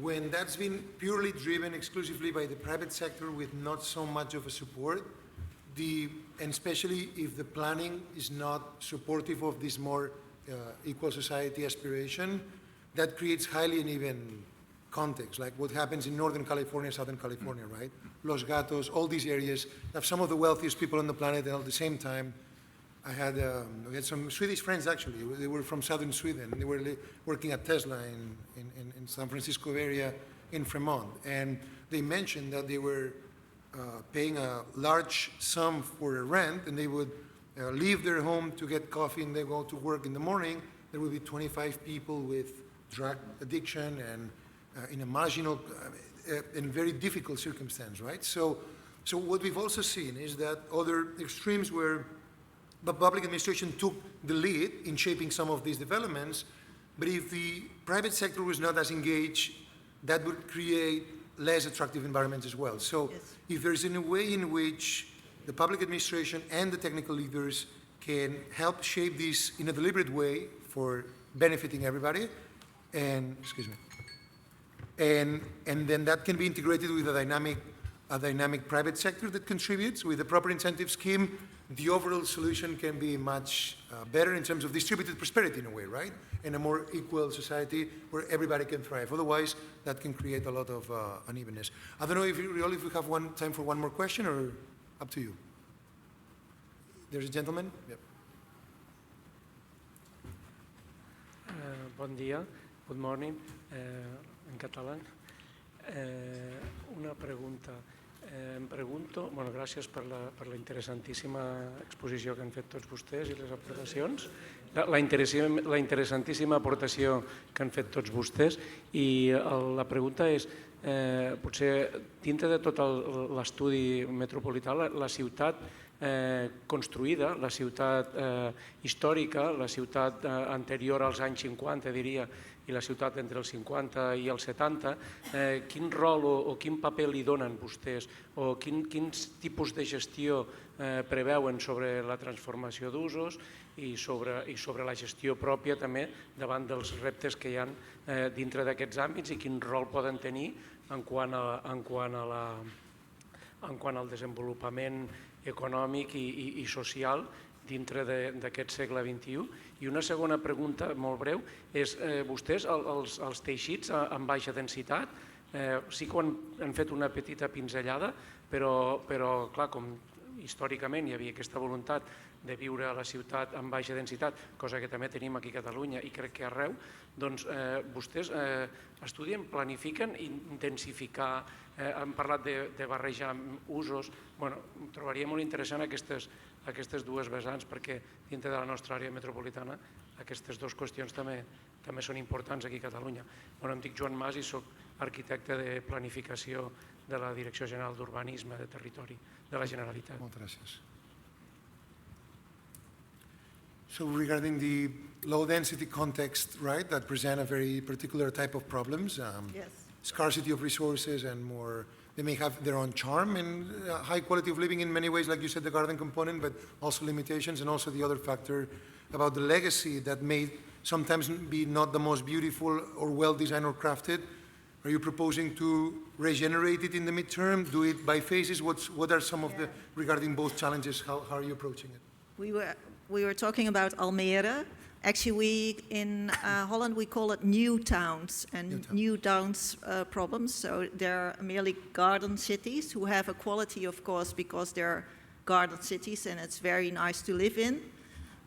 when that's been purely driven exclusively by the private sector with not so much of a support, and especially if the planning is not supportive of this more equal society aspiration, that creates highly uneven context, like what happens in Northern California, Southern California, right? Los Gatos, all these areas have some of the wealthiest people on the planet, and at the same time, we had some Swedish friends actually. They were from southern Sweden. They were working at Tesla in San Francisco area in Fremont, and they mentioned that they were paying a large sum for a rent, and they would leave their home to get coffee, and they go to work in the morning. There would be 25 people with drug addiction and in a marginal and very difficult circumstance, right? So what we've also seen is that other extremes where the public administration took the lead in shaping some of these developments, but if the private sector was not as engaged, that would create less attractive environments as well. So yes, if there's a way in which the public administration and the technical leaders can help shape this in a deliberate way for benefiting everybody, and then that can be integrated with a dynamic private sector that contributes with a proper incentive scheme, the overall solution can be much better in terms of distributed prosperity in a way, right? And a more equal society where everybody can thrive. Otherwise, that can create a lot of unevenness. I don't know if we have time for one more question, or up to you. There's a gentleman. Yep. Bon dia, good morning, en català. Una pregunta. Em pregunto, bueno, gràcies per la interessantíssima exposició que han fet tots vostès i les aportacions, la interessantíssima aportació que han fet tots vostès, i la pregunta és, potser dintre de tot l'estudi metropolità, la ciutat construïda, la ciutat històrica, la ciutat anterior als anys 50, diria, i la ciutat entre els 50 i els 70, quin rol o quin paper li donen vostès, o quins tipus de gestió preveuen sobre la transformació d'usos i sobre la gestió pròpia també davant dels reptes que hi ha dintre d'aquests àmbits, i quin rol poden tenir en quant al desenvolupament econòmic i social dintre d'aquest segle XXI. I una segona pregunta molt breu és, vostès, els teixits amb baixa densitat, sí que han fet una petita pinzellada, però clar, com històricament hi havia aquesta voluntat de viure a la ciutat amb baixa densitat, cosa que també tenim aquí a Catalunya i crec que arreu, doncs vostès estudien, planifiquen intensificar, han parlat de barrejar usos. Bueno, trobaria molt interessant aquestes dues vessants, perquè dintre de la nostra àrea metropolitana aquestes dues qüestions també també són importants aquí a Catalunya. Bueno, em dic Joan Mas i soc arquitecte de planificació de la Direcció General d'Urbanisme de Territori de la Generalitat. Moltes gràcies. So regarding the low-density context, right, that present a very particular type of problems, Yes. scarcity of resources and more, they may have their own charm and high quality of living in many ways, like you said, the garden component, but also limitations, and also the other factor about the legacy that may sometimes be not the most beautiful or well-designed or crafted. Are you proposing to regenerate it in the midterm, do it by phases? What are some of the, regarding both challenges, how are you approaching it? We were talking about Almere. Actually, in Holland, we call it new towns and new towns problems. So they're merely garden cities who have a quality, of course, because they're garden cities and it's very nice to live in.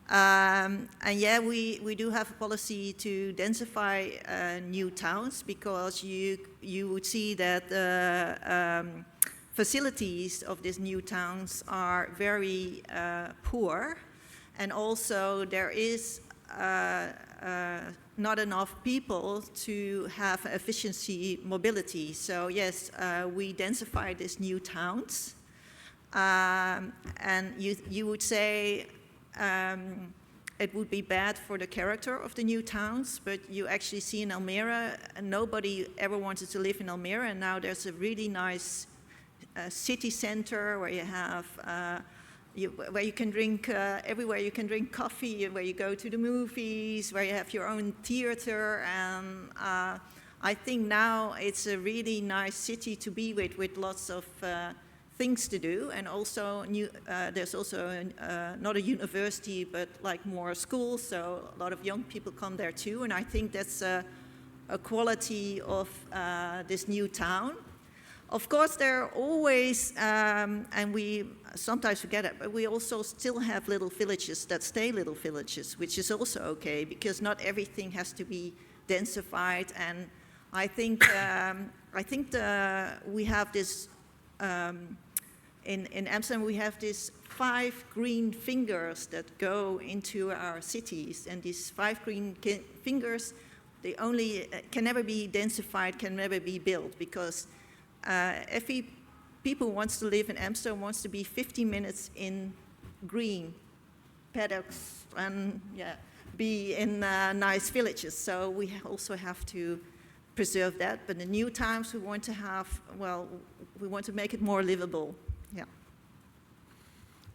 And yeah, we do have a policy to densify new towns because you would see that the facilities of these new towns are very poor. And also there is not enough people to have efficiency mobility. So yes, we densify these new towns. And you would say it would be bad for the character of the new towns, but you actually see in Almere, nobody ever wanted to live in Almere, and now there's a really nice city center where you have where you can drink, everywhere you can drink coffee, where you go to the movies, where you have your own theater, and I think now it's a really nice city to be with lots of things to do, and also there's also not a university, but like more schools, so a lot of young people come there too, and I think that's a quality of this new town. Of course, there are always, and we sometimes forget it, but we also still have little villages that stay little villages, which is also okay, because not everything has to be densified. And I think we have this, in Amsterdam, we have these 5 green fingers that go into our cities, and these 5 green fingers, they only can never be densified, can never be built, because every people who wants to live in Amsterdam wants to be 50 minutes in green paddocks and be in nice villages. So we also have to preserve that. But the new towns we want to have, well, we want to make it more livable. Yeah.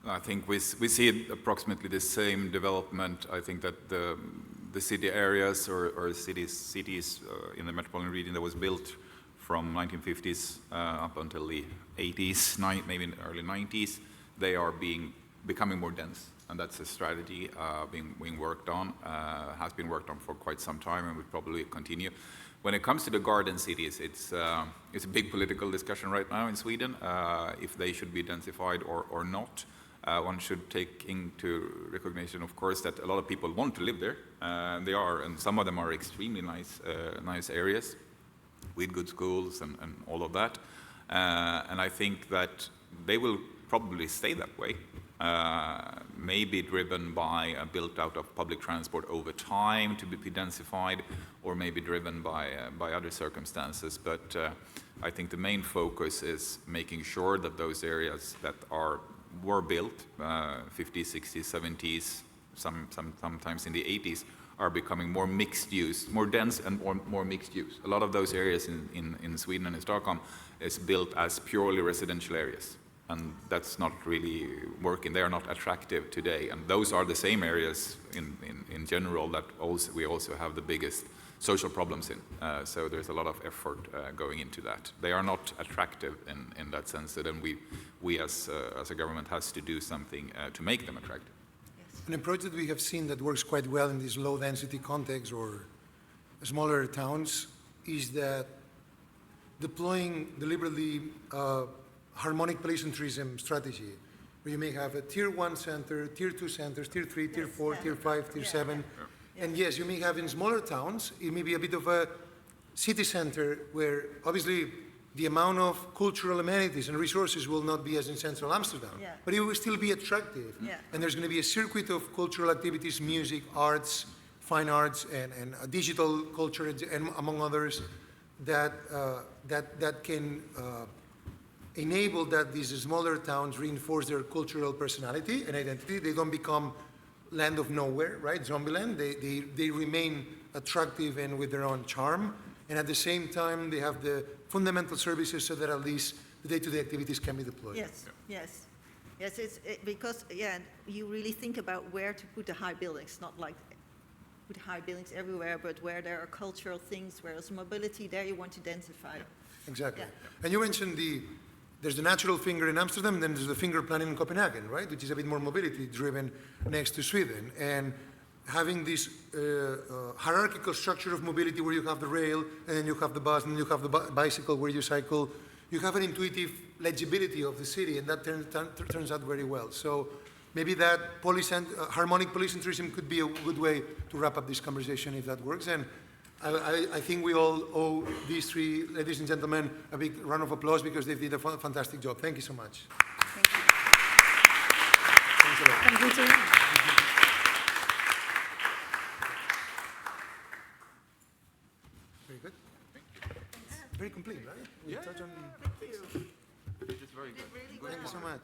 I think we see approximately the same development. I think that the city areas or cities in the metropolitan region that was built from 1950s up until the 80s, maybe in the early 90s, they are becoming more dense, and that's a strategy being worked on, has been worked on for quite some time, and will probably continue. When it comes to the garden cities, it's a big political discussion right now in Sweden, if they should be densified or not. One should take into recognition, of course, that a lot of people want to live there. They are, and some of them are extremely nice areas, with good schools and all of that. And I think that they will probably stay that way, maybe driven by a built out of public transport over time to be densified, or maybe driven by other circumstances. But I think the main focus is making sure that those areas that were built 50s, 60s, 70s, sometimes in the 80s, are becoming more mixed use, more dense and more mixed use. A lot of those areas in Sweden and in Stockholm is built as purely residential areas, and that's not really working. They are not attractive today, and those are the same areas in general that we also have the biggest social problems in. So there's a lot of effort going into that. They are not attractive in that sense, so then we as a government has to do something to make them attractive. An approach that we have seen that works quite well in this low-density context or smaller towns is that deploying deliberately harmonic placentrism strategy, where you may have a tier 1 center, tier 2 centers, tier 3, tier 4, tier 5, tier 7. And yes, you may have in smaller towns, it may be a bit of a city center where obviously the amount of cultural amenities and resources will not be as in central Amsterdam, but it will still be attractive. And there's going to be a circuit of cultural activities, music, arts, fine arts and digital culture, and among others, that can enable that these smaller towns reinforce their cultural personality and identity. They don't become land of nowhere, right? Zombieland. They remain attractive and with their own charm. And at the same time, they have the fundamental services so that at least the day-to-day activities can be deployed. Yes, yes. Yes, because you really think about where to put the high buildings, not like put high buildings everywhere, but where there are cultural things, where there's mobility, there you want to densify. Yeah, exactly. Yeah. And you mentioned there's the natural finger in Amsterdam, and then there's the finger plan in Copenhagen, right? Which is a bit more mobility-driven next to Sweden. And having this hierarchical structure of mobility where you have the rail, and then you have the bus, and then you have the bicycle where you cycle, you have an intuitive legibility of the city, and that turns out very well. So maybe that harmonic polycentrism could be a good way to wrap up this conversation if that works. And I think we all owe these three ladies and gentlemen a big round of applause because they did a fantastic job. Thank you so much. Thank you. Thanks a lot. Thank you too. Very good. Very complete, right? We touch on... It's very good. Thank you so much.